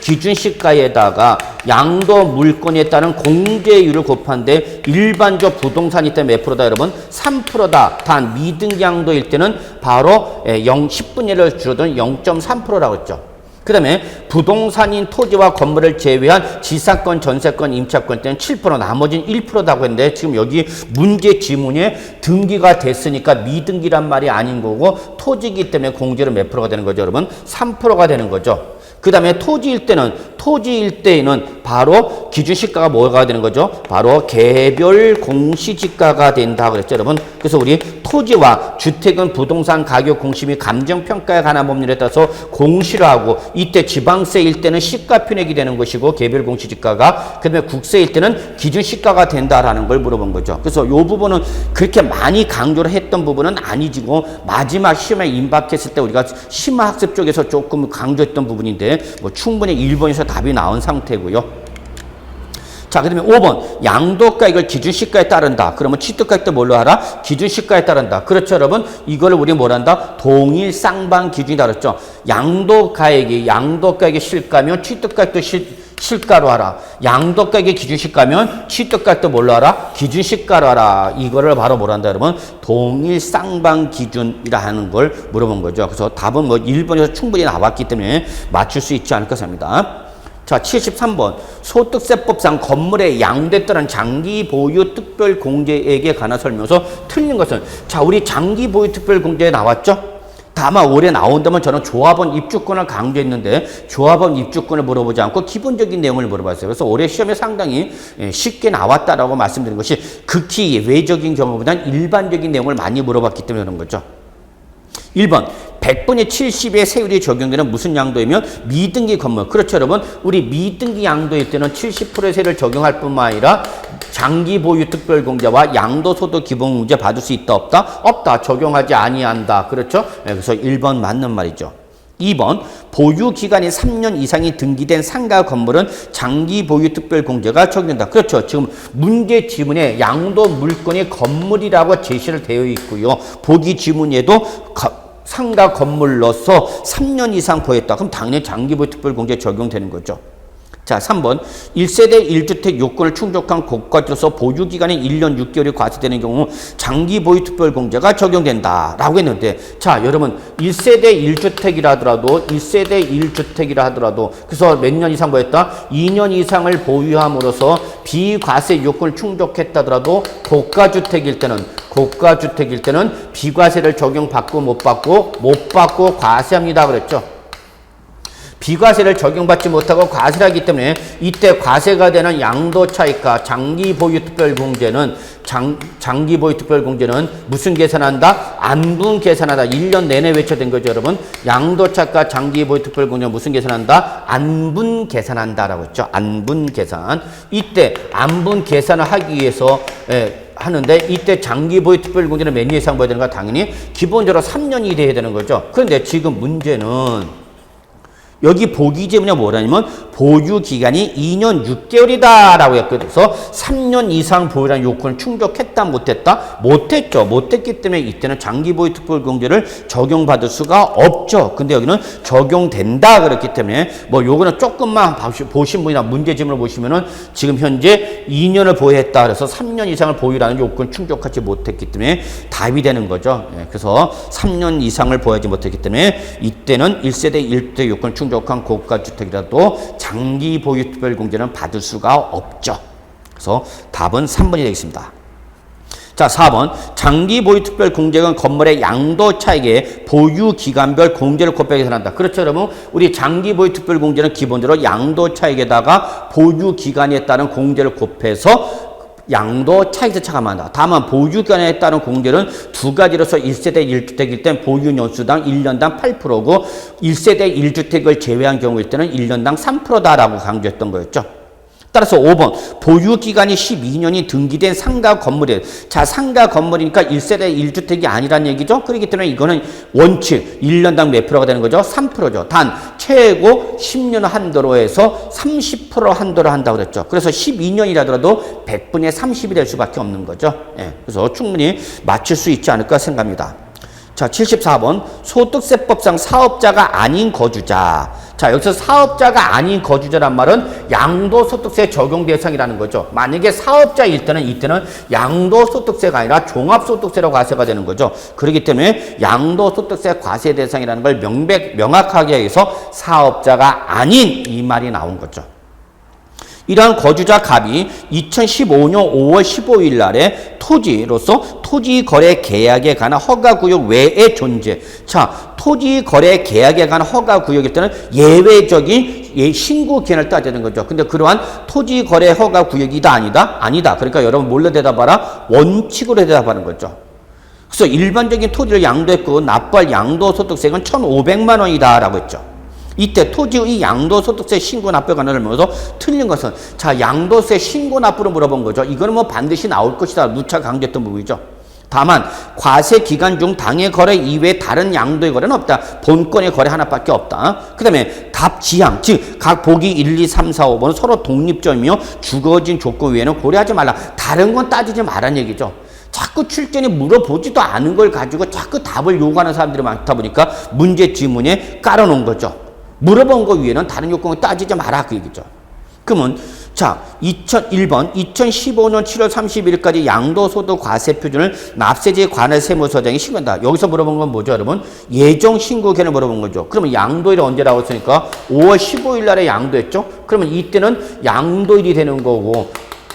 기준시가에다가 양도 물건에 따른 공제율을 곱한데 일반적 부동산이 때문에 몇 프로다, 여러분? 3%다. 단 미등기 양도일 때는 바로 10분의 1을 줄어든 0.3%라고 했죠. 그 다음에 부동산인 토지와 건물을 제외한 지사권, 전세권, 임차권 때는 7%, 나머지는 1%라고 했는데 지금 여기 문제 지문에 등기가 됐으니까 미등기란 말이 아닌 거고 토지이기 때문에 공제는 몇 프로가 되는 거죠, 여러분? 3%가 되는 거죠. 그 다음에 토지일 때에는 바로 기준시가가 뭐가 되는 거죠? 바로 개별 공시지가가 된다 그랬죠, 여러분? 그래서 우리 토지와 주택은 부동산 가격 공시 및 감정평가에 관한 법률에 따라서 공시를 하고 이때 지방세일 때는 시가 편액이 되는 것이고 개별 공시지가가 그 다음에 국세일 때는 기준시가가 된다라는 걸 물어본 거죠. 그래서 이 부분은 그렇게 많이 강조를 했던 부분은 아니지고 마지막 시험에 임박했을 때 우리가 심화학습 쪽에서 조금 강조했던 부분인데 뭐 충분히 1번에서 답이 나온 상태고요. 자, 그 다음에 5번 양도가액을 기준시가에 따른다. 그러면 취득가액도 뭘로 하라? 기준시가에 따른다. 그렇죠, 여러분? 이거를 우리 뭐라 한다? 동일 쌍방 기준이다 그랬죠. 양도가액이 실가면 취득가액도 실가로 하라. 양도가액이 기준시가면 취득가액도 뭘로 하라? 기준시가로 하라. 이거를 바로 뭐라 한다, 여러분? 동일 쌍방 기준이라 하는 걸 물어본 거죠. 그래서 답은 뭐 1번에서 충분히 나왔기 때문에 맞출 수 있지 않을까 생각합니다. 자, 73번. 소득세법상 건물에 양도했다는 장기 보유 특별 공제액에 관한 설명서 틀린 것은 자, 우리 장기 보유 특별 공제에 나왔죠? 다만 올해 나온다면 저는 조합원 입주권을 강조했는데 조합원 입주권을 물어보지 않고 기본적인 내용을 물어봤어요. 그래서 올해 시험에 상당히 쉽게 나왔다라고 말씀드린 것이 극히 예외적인 경우보다는 일반적인 내용을 많이 물어봤기 때문에 그런 거죠. 1번 100분의 70의 세율이 적용되는 무슨 양도이면 미등기 건물. 그렇죠 여러분. 우리 미등기 양도일 때는 70%의 세율을 적용할 뿐만 아니라 장기 보유 특별공제와 양도소득 기본공제 받을 수 있다 없다? 없다. 적용하지 아니한다. 그렇죠? 그래서 1번 맞는 말이죠. 2번 보유기간이 3년 이상이 등기된 상가 건물은 장기 보유 특별공제가 적용된다. 그렇죠. 지금 문제 지문에 양도 물건이 건물이라고 제시를 되어 있고요. 보기 지문에도 상가 건물로서 3년 이상 보였다. 그럼 당연히 장기 보유 특별공제 적용되는 거죠. 자, 3번 1세대 1주택 요건을 충족한 고가주로서 보유기간이 1년 6개월이 과세되는 경우 장기 보유 특별공제가 적용된다 라고 했는데 자 여러분 1세대 1주택이라 하더라도 1세대 1주택이라 하더라도 그래서 몇 년 이상 보였다? 2년 이상을 보유함으로써 비과세 요건을 충족했다더라도 고가주택일 때는 비과세를 적용받고 못 받고 과세합니다 그랬죠. 비과세를 적용받지 못하고 과세를 하기 때문에 이때 과세가 되는 양도 차익과 장기 보유 특별공제는 장기 보유 특별공제는 무슨 계산한다? 안분 계산한다. 1년 내내 외쳐된 거죠, 여러분. 양도 차익과 장기 보유 특별공제는 무슨 계산한다? 안분 계산한다라고 했죠. 안분 계산. 이때 안분 계산을 하기 위해서 하는데 이때 장기 보유 특별공제는 몇 년 이상 보여야 되는가? 당연히 기본적으로 3년이 돼야 되는 거죠. 그런데 지금 문제는 여기 보기 지문에 뭐라냐면 보유 기간이 2년 6개월이다 라고 했거든요. 그래서 3년 이상 보유라는 요건을 충족했다 못했다? 못했죠. 못했기 때문에 이때는 장기 보유 특별공제를 적용받을 수가 없죠. 근데 여기는 적용된다 그렇기 때문에 뭐 요거는 조금만 보신 분이나 문제 지문을 보시면은 지금 현재 2년을 보유했다 그래서 3년 이상을 보유라는 요건을 충족하지 못했기 때문에 답이 되는 거죠. 그래서 3년 이상을 보유하지 못했기 때문에 이때는 1세대 1주택 요건을 충족한 고가주택이라도 장기 보유 특별공제는 받을 수가 없죠. 그래서 답은 3번이 되겠습니다. 자, 4번. 장기 보유 특별공제는 건물의 양도 차익에 보유 기간별 공제를 곱하기 계산한다. 그렇죠, 여러분? 우리 장기 보유 특별공제는 기본적으로 양도 차익에다가 보유 기간에 따른 공제를 곱해서 양도 차익세 차감한다. 다만 보유기간에 따른 공제는 두 가지로서 1세대 1주택일 땐 보유 연수당 1년당 8%고 1세대 1주택을 제외한 경우일 때는 1년당 3%다라고 강조했던 거였죠. 따라서 5번 보유기간이 12년이 등기된 상가 건물이에요. 자, 상가 건물이니까 1세대 1주택이 아니란 얘기죠. 그렇기 때문에 이거는 원칙 1년당 몇 프로가 되는 거죠? 3%죠. 단 최고 10년 한도로 해서 30% 한도로 한다고 그랬죠. 그래서 12년이라더라도 100분의 30이 될 수밖에 없는 거죠. 그래서 충분히 맞출 수 있지 않을까 생각합니다. 자, 74번 소득세법상 사업자가 아닌 거주자. 자, 여기서 사업자가 아닌 거주자란 말은 양도소득세 적용 대상이라는 거죠. 만약에 사업자일 때는 이때는 양도소득세가 아니라 종합소득세로 과세가 되는 거죠. 그렇기 때문에 양도소득세 과세 대상이라는 걸 명확하게 해서 사업자가 아닌 이 말이 나온 거죠. 이러한 거주자 갑이 2015년 5월 15일 날에 토지로서 토지거래 계약에 관한 허가구역 외에 존재. 자, 토지거래 계약에 관한 허가구역일 때는 예외적인 신고 기한을 따야 되는 거죠. 근데 그러한 토지거래 허가구역이다 아니다? 아니다. 그러니까 여러분 뭘로 대답하라? 원칙으로 대답하는 거죠. 그래서 일반적인 토지를 양도했고 납부할 양도소득세는 1,500만 원이다 라고 했죠. 이때 토지의 양도소득세 신고 납부 관련을 물어서 틀린 것은 자 양도세 신고 납부를 물어본 거죠. 이거는 뭐 반드시 나올 것이다. 누차 강조했던 부분이죠. 다만 과세 기간 중 당해 거래 이외에 다른 양도의 거래는 없다. 본건의 거래 하나밖에 없다. 그 다음에 답 지향 즉 각 보기 1, 2, 3, 4, 5번은 서로 독립점이며 주거진 조건 외에는 고려하지 말라. 다른 건 따지지 말란 얘기죠. 자꾸 출제에 물어보지도 않은 걸 가지고 자꾸 답을 요구하는 사람들이 많다 보니까 문제 지문에 깔아놓은 거죠. 물어본 거 위에는 다른 요건을 따지지 마라 그 얘기죠. 그러면 자 2001번 2015년 7월 30일까지 양도소득 과세 표준을 납세지에 관할 세무서장이 신고한다. 여기서 물어본 건 뭐죠 여러분? 예정 신고 기한을 물어본 거죠. 그러면 양도일이 언제라고 했으니까 5월 15일 날에 양도했죠. 그러면 이때는 양도일이 되는 거고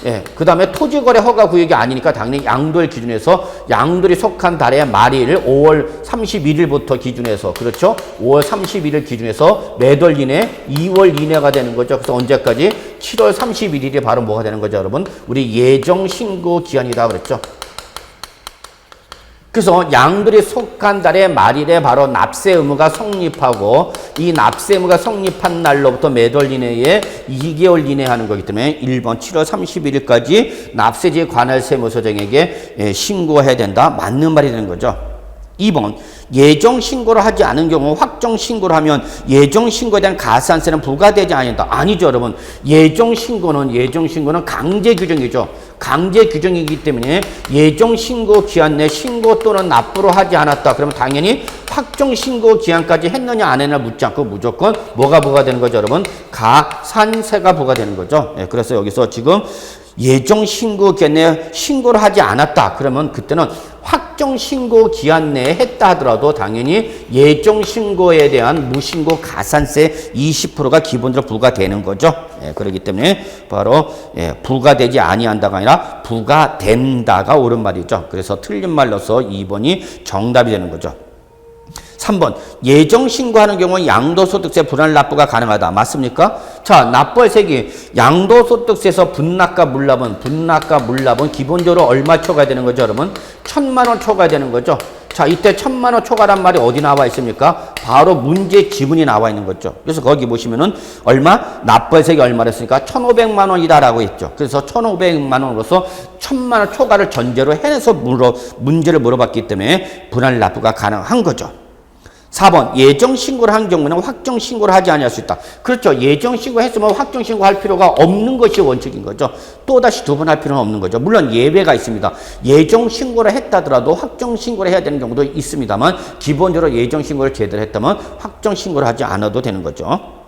예, 그 다음에 토지거래 허가 구역이 아니니까 당연히 양도일 기준에서 양도일이 속한 달의 말일 5월 31일부터 기준해서 그렇죠? 5월 31일 기준해서 매달 이내 2월 이내가 되는 거죠. 그래서 언제까지? 7월 31일이 바로 뭐가 되는 거죠, 여러분? 우리 예정 신고 기한이다 그랬죠. 그래서 양들이 속한 달의 말일에 바로 납세 의무가 성립하고 이 납세 의무가 성립한 날로부터 매달 이내에 2개월 이내 하는 거기 때문에 1번 7월 31일까지 납세지에 관할 세무서장에게 신고해야 된다. 맞는 말이 되는 거죠. 2번 예정 신고를 하지 않은 경우 확정 신고를 하면 예정 신고에 대한 가산세는 부과되지 않는다. 아니죠, 여러분. 예정 신고는 강제 규정이죠. 강제 규정이기 때문에 예정 신고 기한 내 신고 또는 납부를 하지 않았다. 그러면 당연히 확정 신고 기한까지 했느냐 안 했느냐 묻지 않고 무조건 뭐가 부과되는 거죠, 여러분? 가산세가 부과되는 거죠. 예, 그래서 여기서 지금 예정 신고 기한 내에 신고를 하지 않았다. 그러면 그때는 확정 신고 기한 내에 했다 하더라도 당연히 예정 신고에 대한 무신고 가산세 20%가 기본적으로 부과되는 거죠. 예, 그렇기 때문에 바로 부과되지 아니한다가 아니라 부과된다가 옳은 말이죠. 그래서 틀린 말로서 2번이 정답이 되는 거죠. 3번 예정 신고하는 경우 양도소득세 분할 납부가 가능하다. 맞습니까? 자, 납부할 세기 양도소득세에서 분납과 물납은 기본적으로 얼마 초과해야 되는 거죠, 여러분? 1,000만 원 초과해야 되는 거죠. 자, 이때 1,000만 원 초과란 말이 어디 나와 있습니까? 바로 문제 지문이 나와 있는 거죠. 그래서 거기 보시면은 얼마? 납부할 세기 얼마를 했으니까 1,500만 원이다라고 했죠. 그래서 1,500만 원으로서 1,000만 원 초과를 전제로 해서 문제를 물어봤기 때문에 분할 납부가 가능한 거죠. 4번 예정 신고를 한 경우는 확정 신고를 하지 아니할 수 있다. 그렇죠. 예정 신고 했으면 확정 신고할 필요가 없는 것이 원칙인 거죠. 또다시 두 번 할 필요는 없는 거죠. 물론 예외가 있습니다. 예정 신고를 했다더라도 확정 신고를 해야 되는 경우도 있습니다만 기본적으로 예정 신고를 제대로 했다면 확정 신고를 하지 않아도 되는 거죠.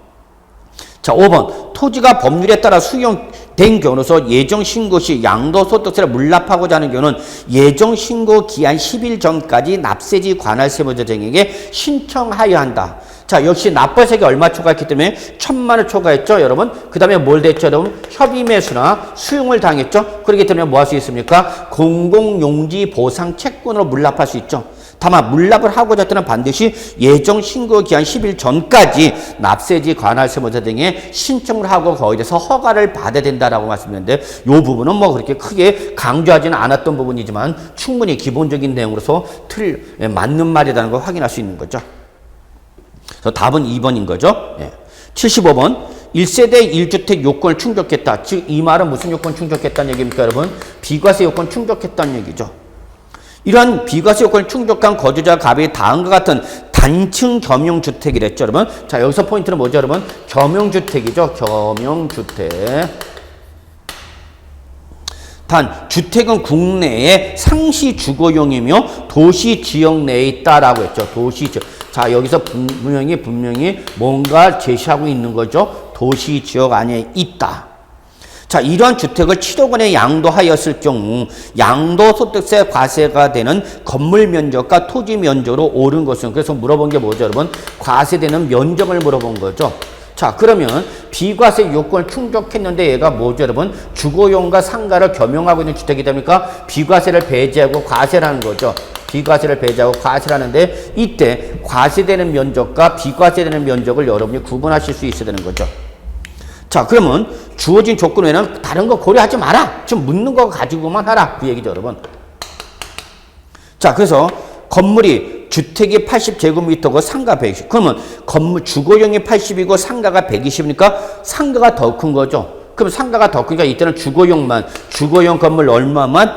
자, 5번 토지가 법률에 따라 수용된 경우로서 예정 신고 시 양도소득세를 물납하고자 하는 경우는 예정 신고 기한 10일 전까지 납세지 관할 세무서장에게 신청하여야 한다. 자, 역시 납부세액이 얼마 초과했기 때문에 1,000만 원 초과했죠, 여러분. 그 다음에 뭘 됐죠, 여러분? 협의매수나 수용을 당했죠. 그렇기 때문에 뭐 할 수 있습니까? 공공용지 보상 채권으로 물납할 수 있죠. 다만 물납을 하고자 때는 반드시 예정 신고 기한 10일 전까지 납세지 관할 세무서 등에 신청을 하고 거기에 대해서 허가를 받아야 된다라고 말씀드렸는데 이 부분은 뭐 그렇게 크게 강조하지는 않았던 부분이지만 충분히 기본적인 내용으로서 맞는 말이라는 걸 확인할 수 있는 거죠. 그래서 답은 2번인 거죠. 75번 1세대 1주택 요건을 충족했다. 즉 이 말은 무슨 요건 충족했다는 얘기입니까, 여러분? 비과세 요건 충족했다는 얘기죠. 이러한 비과세 요건을 충족한 거주자 갑이 다음과 같은 단층 겸용주택이랬죠, 여러분. 자, 여기서 포인트는 뭐죠, 여러분? 겸용주택이죠. 겸용주택. 단, 주택은 국내에 상시 주거용이며 도시 지역 내에 있다라고 했죠. 도시 지역. 자, 여기서 분명히 뭔가 제시하고 있는 거죠. 도시 지역 안에 있다. 자, 이러한 주택을 7억 원에 양도하였을 경우 양도소득세 과세가 되는 건물 면적과 토지 면적으로 오른 것은, 그래서 물어본 게 뭐죠, 여러분? 과세되는 면적을 물어본 거죠. 자, 그러면 비과세 요건을 충족했는데 얘가 뭐죠, 여러분? 주거용과 상가를 겸용하고 있는 주택이 됩니까? 비과세를 배제하고 과세라는 거죠. 비과세를 배제하고 과세라는데 이때 과세되는 면적과 비과세되는 면적을 여러분이 구분하실 수 있어야 되는 거죠. 자, 그러면 주어진 조건 외에는 다른 거 고려하지 마라. 지금 묻는 거 가지고만 하라. 그 얘기죠, 여러분. 자, 그래서 건물이 주택이 80제곱미터고 상가 120. 그러면 건물 주거용이 80이고 상가가 120이니까 상가가 더 큰 거죠. 그럼 상가가 더 크니까 이때는 주거용 건물 얼마만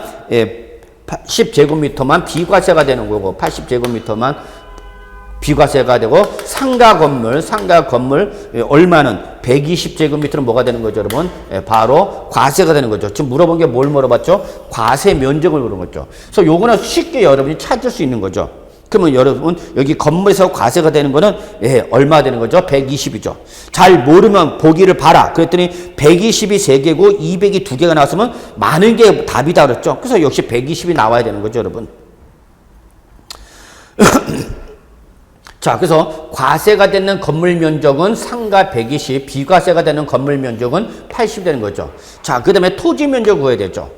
10제곱미터만 비과세가 되는 거고 80제곱미터만 비과세가 되고 상가 건물 얼마는 120제곱미터는 뭐가 되는 거죠, 여러분? 바로 과세가 되는 거죠. 지금 물어본 게 뭘 물어봤죠? 과세 면적을 물어봤죠. 그래서 요거는 쉽게 여러분이 찾을 수 있는 거죠. 그러면 여러분 여기 건물에서 과세가 되는 거는 얼마 되는 거죠? 120이죠. 잘 모르면 보기를 봐라. 그랬더니 120이 3개고 200이 2개가 나왔으면 많은 게 답이다 그랬죠. 그래서 역시 120이 나와야 되는 거죠, 여러분. 자, 그래서 과세가 되는 건물 면적은 상가 120, 비과세가 되는 건물 면적은 80 되는 거죠. 자, 그 다음에 토지 면적 구해야 되죠.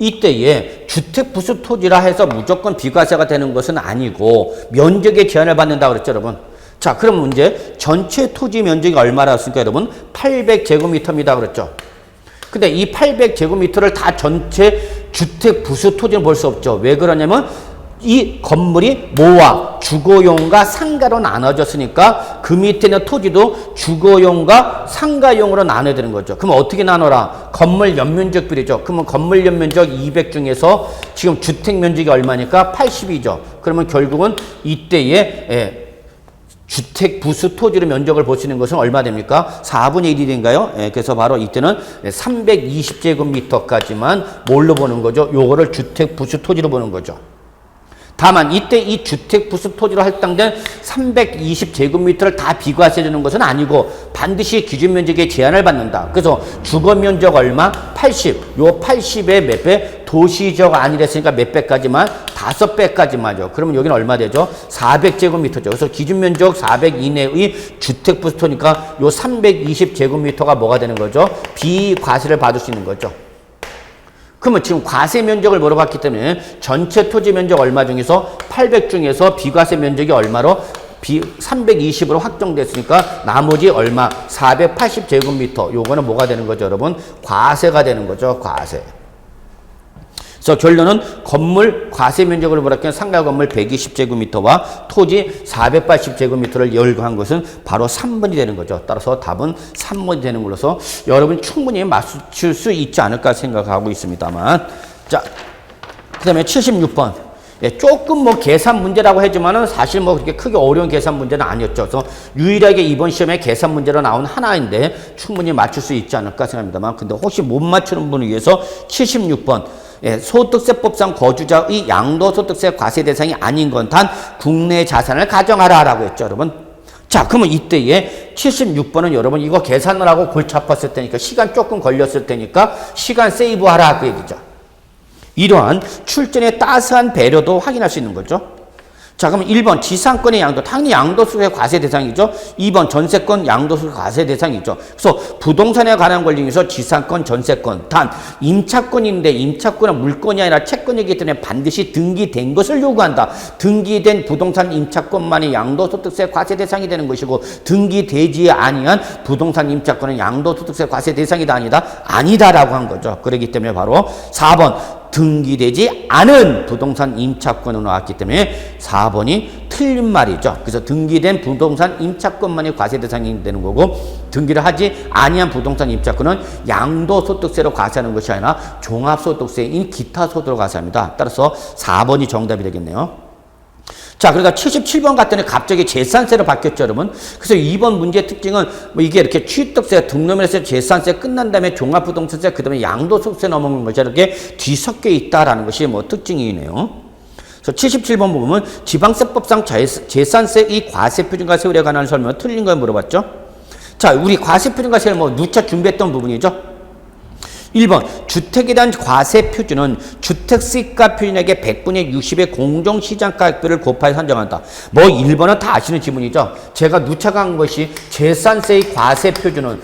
이때에 주택 부수 토지라 해서 무조건 비과세가 되는 것은 아니고 면적에 제한을 받는다 그랬죠, 여러분. 자, 그럼 문제 전체 토지 면적이 얼마라고 했습니까, 여러분? 800제곱미터입니다 그랬죠. 근데 이 800제곱미터를 다 전체 주택 부수 토지는 볼 수 없죠. 왜 그러냐면 이 건물이 모아 주거용과 상가로 나눠졌으니까 그 밑에 있는 토지도 주거용과 상가용으로 나눠야 되는 거죠. 그럼 어떻게 나눠라? 건물 연면적 비례죠. 그러면 건물 연면적 200 중에서 지금 주택 면적이 얼마니까 80이죠. 그러면 결국은 이때에 주택 부수 토지로 면적을 보시는 것은 얼마 됩니까? 4분의 1이 된가요? 그래서 바로 이때는 320제곱미터까지만 뭘로 보는 거죠? 요거를 주택 부수 토지로 보는 거죠. 다만 이때 이 주택 부수 토지로 할당된 320제곱미터를 다 비과세 주는 것은 아니고 반드시 기준 면적에 제한을 받는다. 그래서 주거 면적 얼마? 80. 요 80의 몇 배? 도시적 아니랬으니까 몇 배까지만? 5배까지만요. 그러면 여기는 얼마 되죠? 400제곱미터죠. 그래서 기준 면적 400 이내의 주택 부수 토지니까 요 320제곱미터가 뭐가 되는 거죠? 비과세를 받을 수 있는 거죠. 그러면 지금 과세 면적을 물어봤기 때문에 전체 토지 면적 얼마 중에서 800 중에서 비과세 면적이 얼마로 320으로 확정됐으니까 나머지 얼마 480제곱미터 요거는 뭐가 되는 거죠, 여러분? 과세가 되는 거죠, 과세. 그래서 결론은 건물 과세 면적을 물었기에 상가 건물 120제곱미터와 토지 480제곱미터를 열거한 것은 바로 3번이 되는 거죠. 따라서 답은 3번이 되는 걸로서 여러분 충분히 맞출 수 있지 않을까 생각하고 있습니다만. 자, 그 다음에 76번. 조금 뭐 계산 문제라고 하지만은 사실 뭐 그렇게 크게 어려운 계산 문제는 아니었죠. 그래서 유일하게 이번 시험에 계산 문제로 나온 하나인데 충분히 맞출 수 있지 않을까 생각합니다만. 근데 혹시 못 맞추는 분을 위해서 76번. 소득세법상 거주자의 양도소득세 과세 대상이 아닌 건 단 국내 자산을 가정하라 라고 했죠, 여러분. 자, 그러면 이때에 76번은 여러분 이거 계산을 하고 골치 아팠을 테니까 시간 조금 걸렸을 테니까 시간 세이브하라 그 얘기죠. 이러한 출전의 따스한 배려도 확인할 수 있는 거죠. 자, 그럼 1번 지상권의 양도, 당연히 양도소득세 과세 대상이죠. 2번 전세권 양도소득세 과세 대상이죠. 그래서 부동산에 관한 권리 중에서 지상권, 전세권, 단 임차권인데 임차권은 물건이 아니라 채권이기 때문에 반드시 등기된 것을 요구한다. 등기된 부동산 임차권만이 양도소득세 과세 대상이 되는 것이고 등기되지 아니한 부동산 임차권은 양도소득세 과세 대상이다 아니다? 아니다라고 한 거죠. 그렇기 때문에 바로 4번 등기되지 않은 부동산 임차권으로 나왔기 때문에 4번이 틀린 말이죠. 그래서 등기된 부동산 임차권만이 과세 대상이 되는 거고 등기를 하지 아니한 부동산 임차권은 양도소득세로 과세하는 것이 아니라 종합소득세인 기타 소득으로 과세합니다. 따라서 4번이 정답이 되겠네요. 자, 그러니까 77번 갔더니 갑자기 재산세로 바뀌었죠, 여러분. 그래서 2번 문제의 특징은 뭐 이게 이렇게 취득세, 등록면에서 재산세 끝난 다음에 종합부동산세, 그 다음에 양도소득세 넘어오는 것이 이렇게 뒤섞여 있다라는 것이 뭐 특징이네요. 그래서 77번 보면 지방세법상 재산세의 과세표준과 세율에 관한 설명을 틀린 걸 물어봤죠. 자, 우리 과세표준과 세율 뭐 누차 준비했던 부분이죠. 1번 주택에 대한 과세 표준은 주택 수익가 표준액의 100분의 60의 공정시장가액비를 곱하여 산정한다. 뭐 1번은 다 아시는 지문이죠. 제가 누차한 것이 재산세의 과세 표준은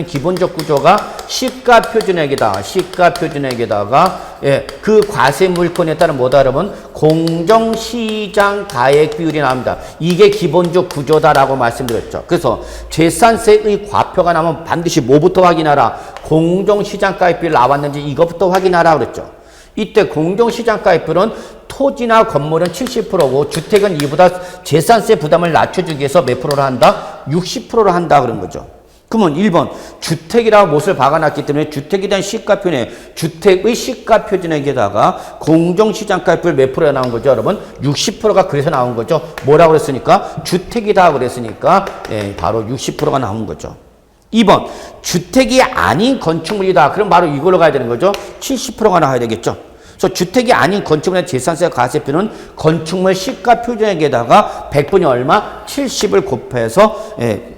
기본적 구조가 시가 표준액이다. 시가 표준액에다가 그 과세 물건에 따른 뭐다 여러분? 공정시장 가액 비율이 나옵니다. 이게 기본적 구조다라고 말씀드렸죠. 그래서 재산세의 과표가 나오면 반드시 뭐부터 확인하라? 공정시장 가액 비율 나왔는지 이것부터 확인하라 그랬죠. 이때 공정시장 가액 비율은 토지나 건물은 70%고 주택은 이보다 재산세 부담을 낮춰주기 위해서 몇 프로를 한다? 60%를 한다 그런 거죠. 그러면 1번 주택이라고 못을 박아놨기 때문에 주택에 대한 시가표준액, 주택의 시가표준액에다가 공정시장가액비율 몇 프로가 나온 거죠, 여러분? 60%가 그래서 나온 거죠. 뭐라고 그랬으니까? 주택이다 그랬으니까 바로 60%가 나온 거죠. 2번 주택이 아닌 건축물이다. 그럼 바로 이걸로 가야 되는 거죠. 70%가 나와야 되겠죠. 그래서 주택이 아닌 건축물의 재산세 과세표는 건축물 시가표준액에다가 100분이 얼마? 70을 곱해서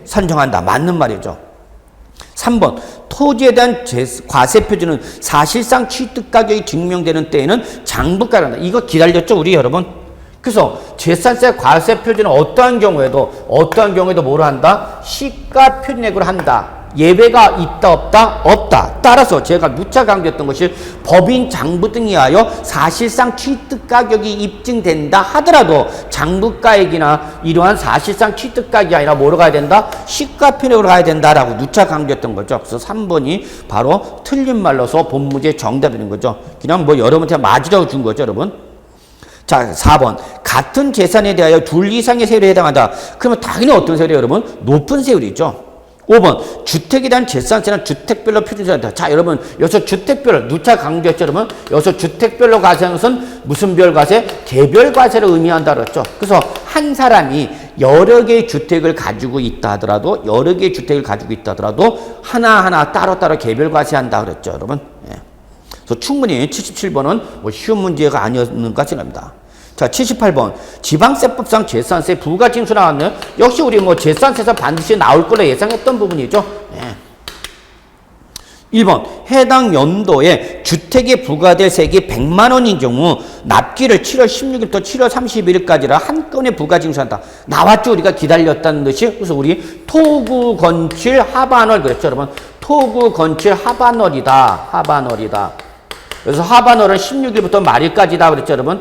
산정한다. 맞는 말이죠. 3번 토지에 대한 과세표준은 사실상 취득가격이 증명되는 때에는 장부가란다. 이거 기다렸죠, 우리 여러분? 그래서 재산세 과세 표준은 어떠한 경우에도 뭐로 한다? 시가 표준액으로 한다. 예외가 있다 없다? 없다. 따라서 제가 누차 강조했던 것이 법인 장부 등에 의하여 사실상 취득가격이 입증된다 하더라도 장부가액이나 이러한 사실상 취득가격이 아니라 뭐로 가야 된다? 시가표준액으로 가야 된다라고 누차 강조했던 거죠. 그래서 3번이 바로 틀린 말로서 본문제 정답이 되는 거죠. 그냥 뭐 여러분한테 맞으라고 준 거죠, 여러분. 자, 4번. 같은 재산에 대하여 둘 이상의 세율에 해당한다. 그러면 당연히 어떤 세율이에요, 여러분? 높은 세율이죠. 5번. 주택에 대한 재산세는 주택별로 표준세율이다. 자, 여러분, 여기서 주택별, 누차 강조했죠, 여러분? 여기서 주택별로 과세하는 것은 무슨 별 과세? 개별 과세를 의미한다 그랬죠. 그래서 한 사람이 여러 개의 주택을 가지고 있다 하더라도, 하나하나 따로따로 개별 과세한다 그랬죠, 여러분? 예. 그래서 충분히 77번은 뭐 쉬운 문제가 아니었는가 생각합니다. 자, 78번. 지방세법상 재산세 부가징수 나왔네요. 역시 우리 뭐 재산세에서 반드시 나올 걸로 예상했던 부분이죠. 예. 1번. 해당 연도에 주택에 부과될 세액이 100만 원인 경우 납기를 7월 16일부터 7월 31일까지라 한 건에 부가징수한다. 나왔죠. 우리가 기다렸다는 듯이. 그래서 우리 토구 건칠 하반월 그랬죠, 여러분. 토구 건칠 하반월이다. 그래서 하반월은 16일부터 말일까지다 그랬죠, 여러분.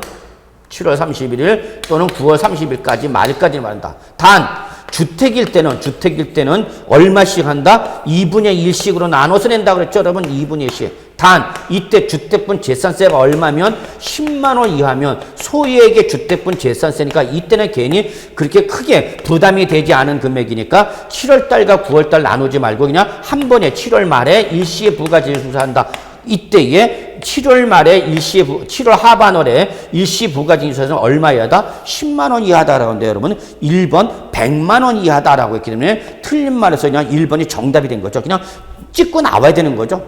7월 31일 또는 9월 30일까지 말일까지 말한다. 단 주택일 때는 얼마씩 한다? 2분의 1씩으로 나눠서 낸다 그랬죠, 여러분. 2분의 1씩. 단 이때 주택분 재산세가 얼마면 10만 원 이하면 소유액의 주택분 재산세니까 이때는 괜히 그렇게 크게 부담이 되지 않은 금액이니까 7월 달과 9월 달 나누지 말고 그냥 한 번에 7월 말에 일시에 부가징수한다. 이때에 7월 말에 7월 하반월에 일시 부가징수세는 얼마 이하다? 10만 원 이하다라고 하는데 여러분 1번 100만 원 이하다라고 했기 때문에 틀린 말에서 그냥 1번이 정답이 된 거죠. 그냥 찍고 나와야 되는 거죠.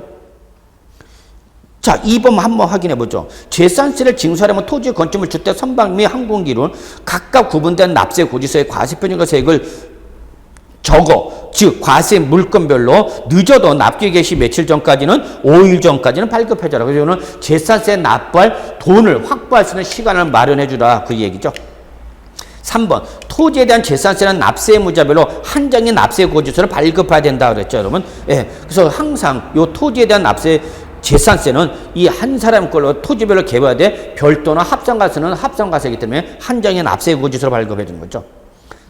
자, 2번 한번 확인해 보죠. 재산세를 징수하려면 토지, 건축물, 주택, 선박 및 항공기론 각각 구분된 납세 고지서의 과세표준과 세액을 적어, 즉 과세 물건별로 늦어도 납기 개시 며칠 전까지는 5일 전까지는 발급해줘라. 그래서 이거는 재산세 납부할 돈을 확보할 수 있는 시간을 마련해주라 그 얘기죠. 3번 토지에 대한 재산세는 납세 무자별로 한 장의 납세 고지서를 발급해야 된다 그랬죠, 여러분. 예, 그래서 항상 요 토지에 대한 납세 재산세는 이 한 사람 걸로 토지별로 개발해야 돼. 별도나 합산과세는 합산과세이기 때문에 한 장의 납세 고지서를 발급해 주는 거죠.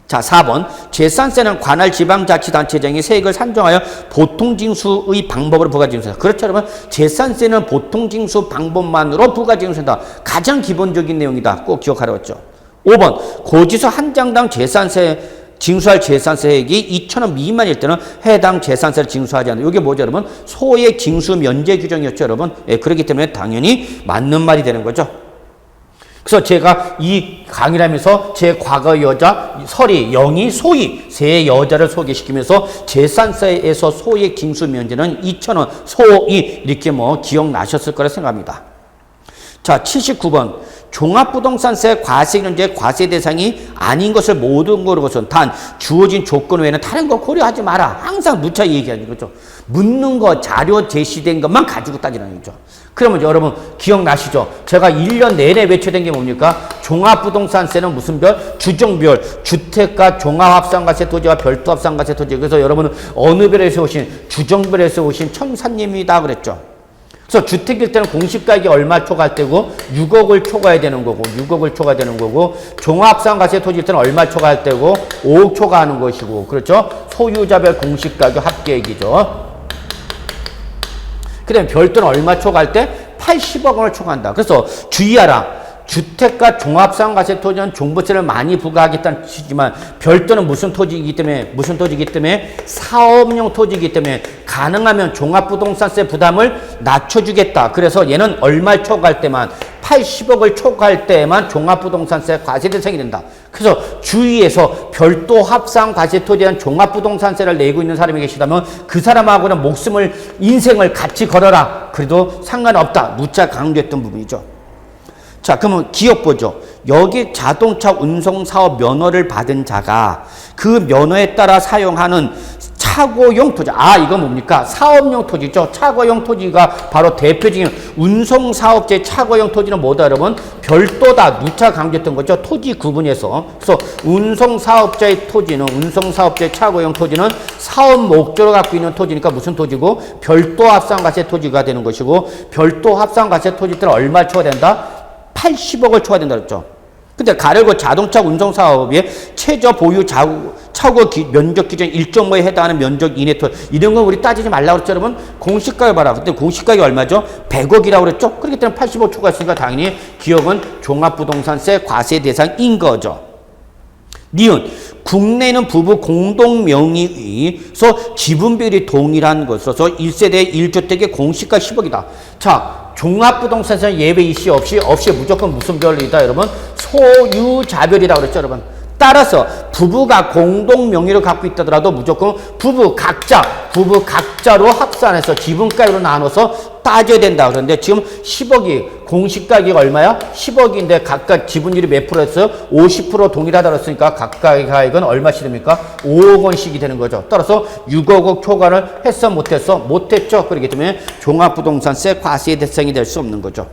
자, 4번. 재산세는 관할 지방자치단체장이 세액을 산정하여 보통징수의 방법으로 부가징수한다. 그렇죠, 여러분? 재산세는 보통징수 방법만으로 부가징수한다. 가장 기본적인 내용이다. 꼭 기억하라고 했죠. 5번. 고지서 한 장당 징수할 재산세액이 2,000원 미만일 때는 해당 재산세를 징수하지 않는다. 이게 뭐죠, 여러분? 소액 징수 면제 규정이었죠, 여러분? 예, 그렇기 때문에 당연히 맞는 말이 되는 거죠. 그래서 제가 이 강의를 하면서 제 과거 여자 설이 영희 소희 세 여자를 소개시키면서 재산세에서 소액 징수 면제는 2,000원 소위 이렇게 뭐 기억나셨을 거라 생각합니다. 자, 79번. 종합부동산세 과세인제 과세 대상이 아닌 것을 모든 것은 단 주어진 조건 외에는 다른 거 고려하지 마라. 항상 누차 얘기하는 거죠. 묻는 거 자료 제시된 것만 가지고 따지라는 거죠. 그러면 여러분 기억나시죠? 제가 1년 내내 외쳐댄 게 뭡니까? 종합부동산세는 무슨 별? 주종별, 주택가 종합합산가세 토지와 별도합산가세 토지. 그래서 여러분은 어느 별에서 오신 주종별에서 오신 천사님이다 그랬죠. 그래서 주택일 때는 공시가격이 얼마 초과할 때고 6억을 초과해야 되는 거고 종합상가세 토지일 때는 얼마 초과할 때고 5억 초과하는 것이고 그렇죠? 소유자별 공시가격 합계액이죠. 그 다음에 별도는 얼마 초과할 때 80억 원을 초과한다. 그래서 주의하라. 주택과 종합상가세 토지는 종부세를 많이 부과하겠다는 뜻이지만 별도는 무슨 토지이기 때문에 사업용 토지이기 때문에 가능하면 종합부동산세 부담을 낮춰주겠다. 그래서 얘는 얼마를 초과할 때만 80억을 초과할 때에만 종합부동산세 과세 대상이 된다. 그래서 주위에서 별도 합산 과세 토지에 대한 종합부동산세를 내고 있는 사람이 계시다면 그 사람하고는 인생을 같이 걸어라. 그래도 상관없다. 누차 강조했던 부분이죠. 자, 그러면 기억 보죠. 여기 자동차 운송사업 면허를 받은 자가 그 면허에 따라 사용하는 차고용 토지. 아, 이거 뭡니까? 사업용 토지죠. 차고용 토지가 바로 대표적인 운송사업자의 차고용 토지는 뭐다, 여러분? 별도다. 누차 강조했던 거죠. 토지 구분해서. 그래서 운송사업자의 토지는, 운송사업자의 차고용 토지는 사업 목적으로 갖고 있는 토지니까 무슨 토지고? 별도 합산과세 토지가 되는 것이고, 별도 합산과세 토지 때는 얼마 초과된다? 80억을 초과된다 그랬죠. 근데 가려고 자동차 운송 사업의 최저 보유 차고 면적 기준 1.5에 해당하는 면적 이내 토지 이런 건 우리 따지지 말라고 그랬죠, 여러분. 공시가격 봐라. 그때 공시가격이 얼마죠? 100억이라고 그랬죠. 그렇기 때문에 80억 초과했으니까 당연히 기업은 종합부동산세 과세 대상인 거죠. 니은 국내는 부부 공동 명의에서 지분 비율이 동일한 것으로서 1세대 1주택의 공시가 10억이다. 자, 종합부동산세 예외 이시 없이 무조건 무슨 별이다, 여러분? 소유자별이라고 그랬죠, 여러분. 따라서 부부가 공동 명의를 갖고 있다더라도 무조건 부부 각자로 합산해서 지분가로 나눠서 따져야 된다. 그런데 지금 10억이 공시가격이 얼마야? 10억인데 각각 지분율이 몇 프로였어요? 50% 동일하다 그랬으니까 각각의 가액은 얼마씩 됩니까? 5억 원씩이 되는 거죠. 따라서 6억 초과를 했어 못했어? 못했죠. 그렇기 때문에 종합부동산세 과세 대상이 될 수 없는 거죠.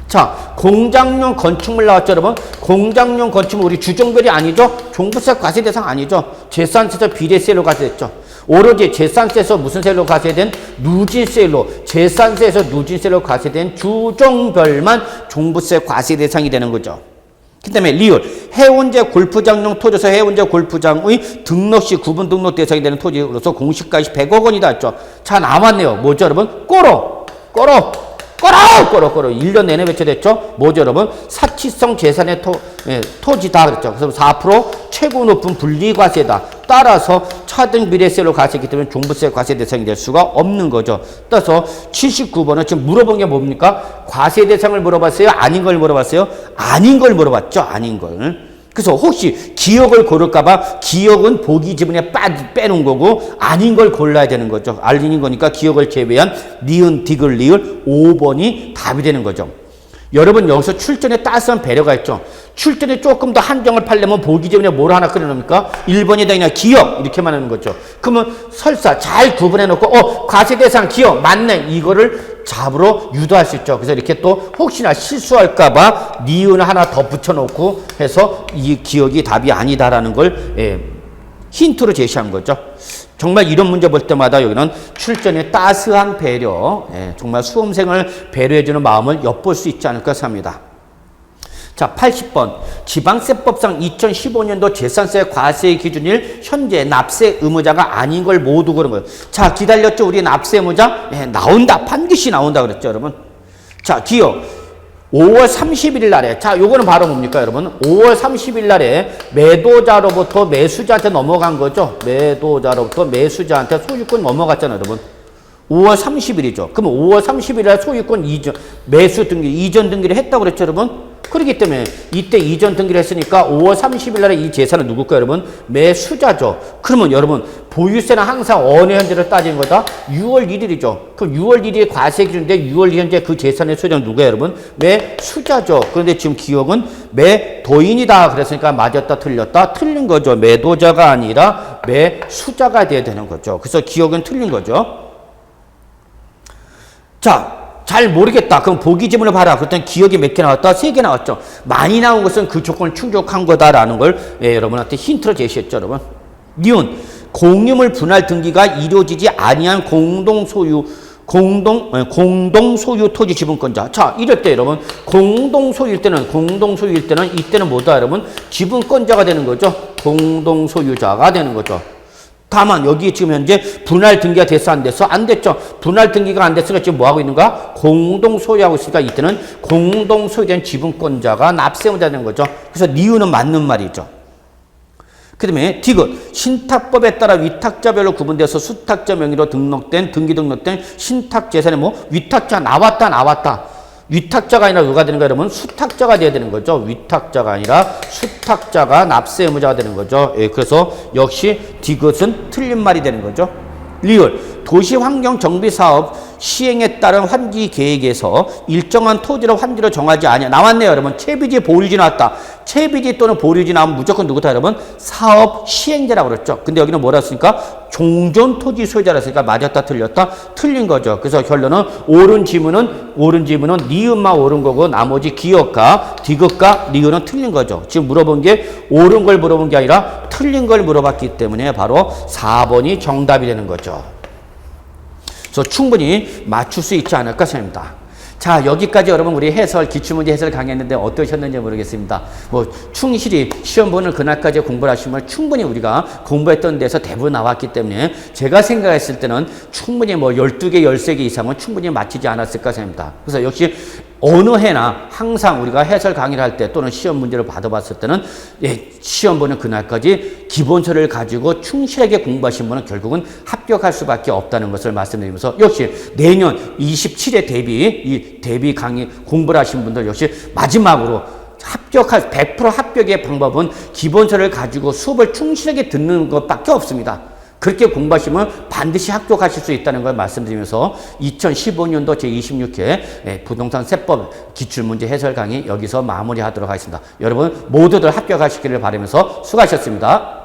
자, 공장용 건축물 나왔죠, 여러분? 공장용 건축물 우리 주종별이 아니죠? 종부세 과세 대상 아니죠? 재산세에서 비례세로 과세됐죠. 오로지 재산세에서 무슨 세로 과세된? 누진세로, 재산세에서 누진세로 과세된 주종별만 종부세 과세 대상이 되는 거죠. 그 다음에 리을, 해운제 골프장용 토지에서 해운제 골프장의 등록시 구분 등록 대상이 되는 토지로서 공시가액이 100억 원이다 했죠. 자, 남았네요. 뭐죠, 여러분? 꼬로! 1년 내내 배치됐죠? 뭐죠, 여러분? 사치성 재산의 토지다 그랬죠. 그래서 4% 최고 높은 분리과세다. 따라서 차등 비례세로 과세이기 때문에 종부세 과세 대상이 될 수가 없는 거죠. 따라서 79번은 지금 물어본 게 뭡니까? 과세 대상을 물어봤어요? 아닌 걸 물어봤어요? 아닌 걸 물어봤죠? 아닌 걸. 그래서 혹시 기억을 고를까봐 기억은 보기 지분에 빼놓은 거고 아닌 걸 골라야 되는 거죠. 알리는 거니까 기억을 제외한 니은, 디귿, 리을 5번이 답이 되는 거죠. 여러분 여기서 출전에 따스한 배려가 있죠. 출전에 조금 더 한정을 팔려면 보기 지분에 뭘 하나 끌어놓습니까? 1번에다 그냥 기억 이렇게만 하는 거죠. 그러면 설사 잘 구분해 놓고 과세 대상 기억 맞네 이거를 잡으러 유도할 수 있죠. 그래서 이렇게 또 혹시나 실수할까봐 니은 하나 더 붙여놓고 해서 이 기억이 답이 아니다라는 걸 힌트로 제시한 거죠. 정말 이런 문제 볼 때마다 여기는 출전의 따스한 배려, 정말 수험생을 배려해주는 마음을 엿볼 수 있지 않을까 생각합니다. 자, 80번. 지방세법상 2015년도 재산세 과세 기준일 현재 납세 의무자가 아닌 걸 모두 고른 거예요. 자, 기다렸죠? 우리 납세 의무자? 나온다. 반드시 나온다 그랬죠, 여러분? 자, 기억. 5월 31일 날에, 자, 요거는 바로 뭡니까, 여러분? 5월 30일 날에 매도자로부터 매수자한테 넘어간 거죠? 매도자로부터 매수자한테 소유권 넘어갔잖아요, 여러분. 5월 30일이죠. 그럼 5월 30일 날 소유권 이전, 매수 등기, 이전 등기를 했다고 그랬죠, 여러분? 그렇기 때문에 이때 이전 등기를 했으니까 5월 30일 날에 이 재산은 누굴까요, 여러분? 매수자죠. 그러면 여러분 보유세는 항상 어느 현재를 따지는 거다? 6월 1일이죠. 그럼 6월 1일이 과세 기준인데 6월 2일 현재 그 재산의 소유자는 누구예요, 여러분? 매수자죠. 그런데 지금 기억은 매도인이다. 그랬으니까 맞았다, 틀렸다? 틀린 거죠. 매도자가 아니라 매수자가 돼야 되는 거죠. 그래서 기억은 틀린 거죠. 자, 잘 모르겠다. 그럼 보기 지문을 봐라. 그랬더니 기억이 몇 개 나왔다? 3개 나왔죠. 많이 나온 것은 그 조건을 충족한 거다라는 걸 여러분한테 힌트로 제시했죠, 여러분. 니은, 공유물 분할 등기가 이루어지지 아니한 공동 소유 토지 지분권자. 자, 이럴 때 여러분, 공동 소유일 때는 이때는 뭐다, 여러분? 지분권자가 되는 거죠. 공동 소유자가 되는 거죠. 다만 여기 지금 현재 분할 등기가 됐어 안 됐어? 안 됐죠. 분할 등기가 안 됐으니까 지금 뭐 하고 있는가? 공동 소유하고 있으니까 이때는 공동 소유된 지분권자가 납세의무자 되는 거죠. 그래서 니은은 맞는 말이죠. 그 다음에 디귿, 신탁법에 따라 위탁자별로 구분돼서 수탁자 명의로 등기 등록된 신탁재산에 위탁자 나왔다. 위탁자가 아니라 누가 되는 거예요, 여러분? 수탁자가 돼야 되는 거죠. 위탁자가 아니라 수탁자가 납세 의무자가 되는 거죠. 그래서 역시 디귿은 틀린 말이 되는 거죠. 리을, 도시환경정비사업 시행에 따른 환지 계획에서 일정한 토지로 환지로 정하지 않냐. 나왔네요, 여러분. 채비지 보류지 나왔다. 채비지 또는 보류지 나오면 무조건 누구다, 여러분? 사업 시행자라고 그랬죠. 근데 여기는 뭐라 했으니까? 종전 토지 소유자라 했으니까 맞았다, 틀렸다? 틀린 거죠. 그래서 결론은 옳은 지문은 니은만 옳은 거고 나머지 기역과 디귿과 리을은 틀린 거죠. 지금 물어본 게 옳은 걸 물어본 게 아니라 틀린 걸 물어봤기 때문에 바로 4번이 정답이 되는 거죠. 그래서 충분히 맞출 수 있지 않을까 생각합니다. 자, 여기까지 여러분 우리 해설, 기출문제 해설 강의했는데 어떠셨는지 모르겠습니다. 뭐 충실히 시험 보는 그날까지 공부를 하시면 충분히 우리가 공부했던 데서 대부분 나왔기 때문에 제가 생각했을 때는 충분히 뭐 12개, 13개 이상은 충분히 맞히지 않았을까 생각합니다. 그래서 역시 어느 해나 항상 우리가 해설 강의를 할 때 또는 시험 문제를 받아봤을 때는 시험 보는 그날까지 기본서를 가지고 충실하게 공부하신 분은 결국은 합격할 수밖에 없다는 것을 말씀드리면서 역시 내년 27회 대비 강의 공부를 하신 분들 역시 마지막으로 100% 합격의 방법은 기본서를 가지고 수업을 충실하게 듣는 것밖에 없습니다. 그렇게 공부하시면 반드시 합격하실 수 있다는 걸 말씀드리면서 2015년도 제26회 부동산 세법 기출문제 해설 강의 여기서 마무리하도록 하겠습니다. 여러분 모두들 합격하시기를 바라면서 수고하셨습니다.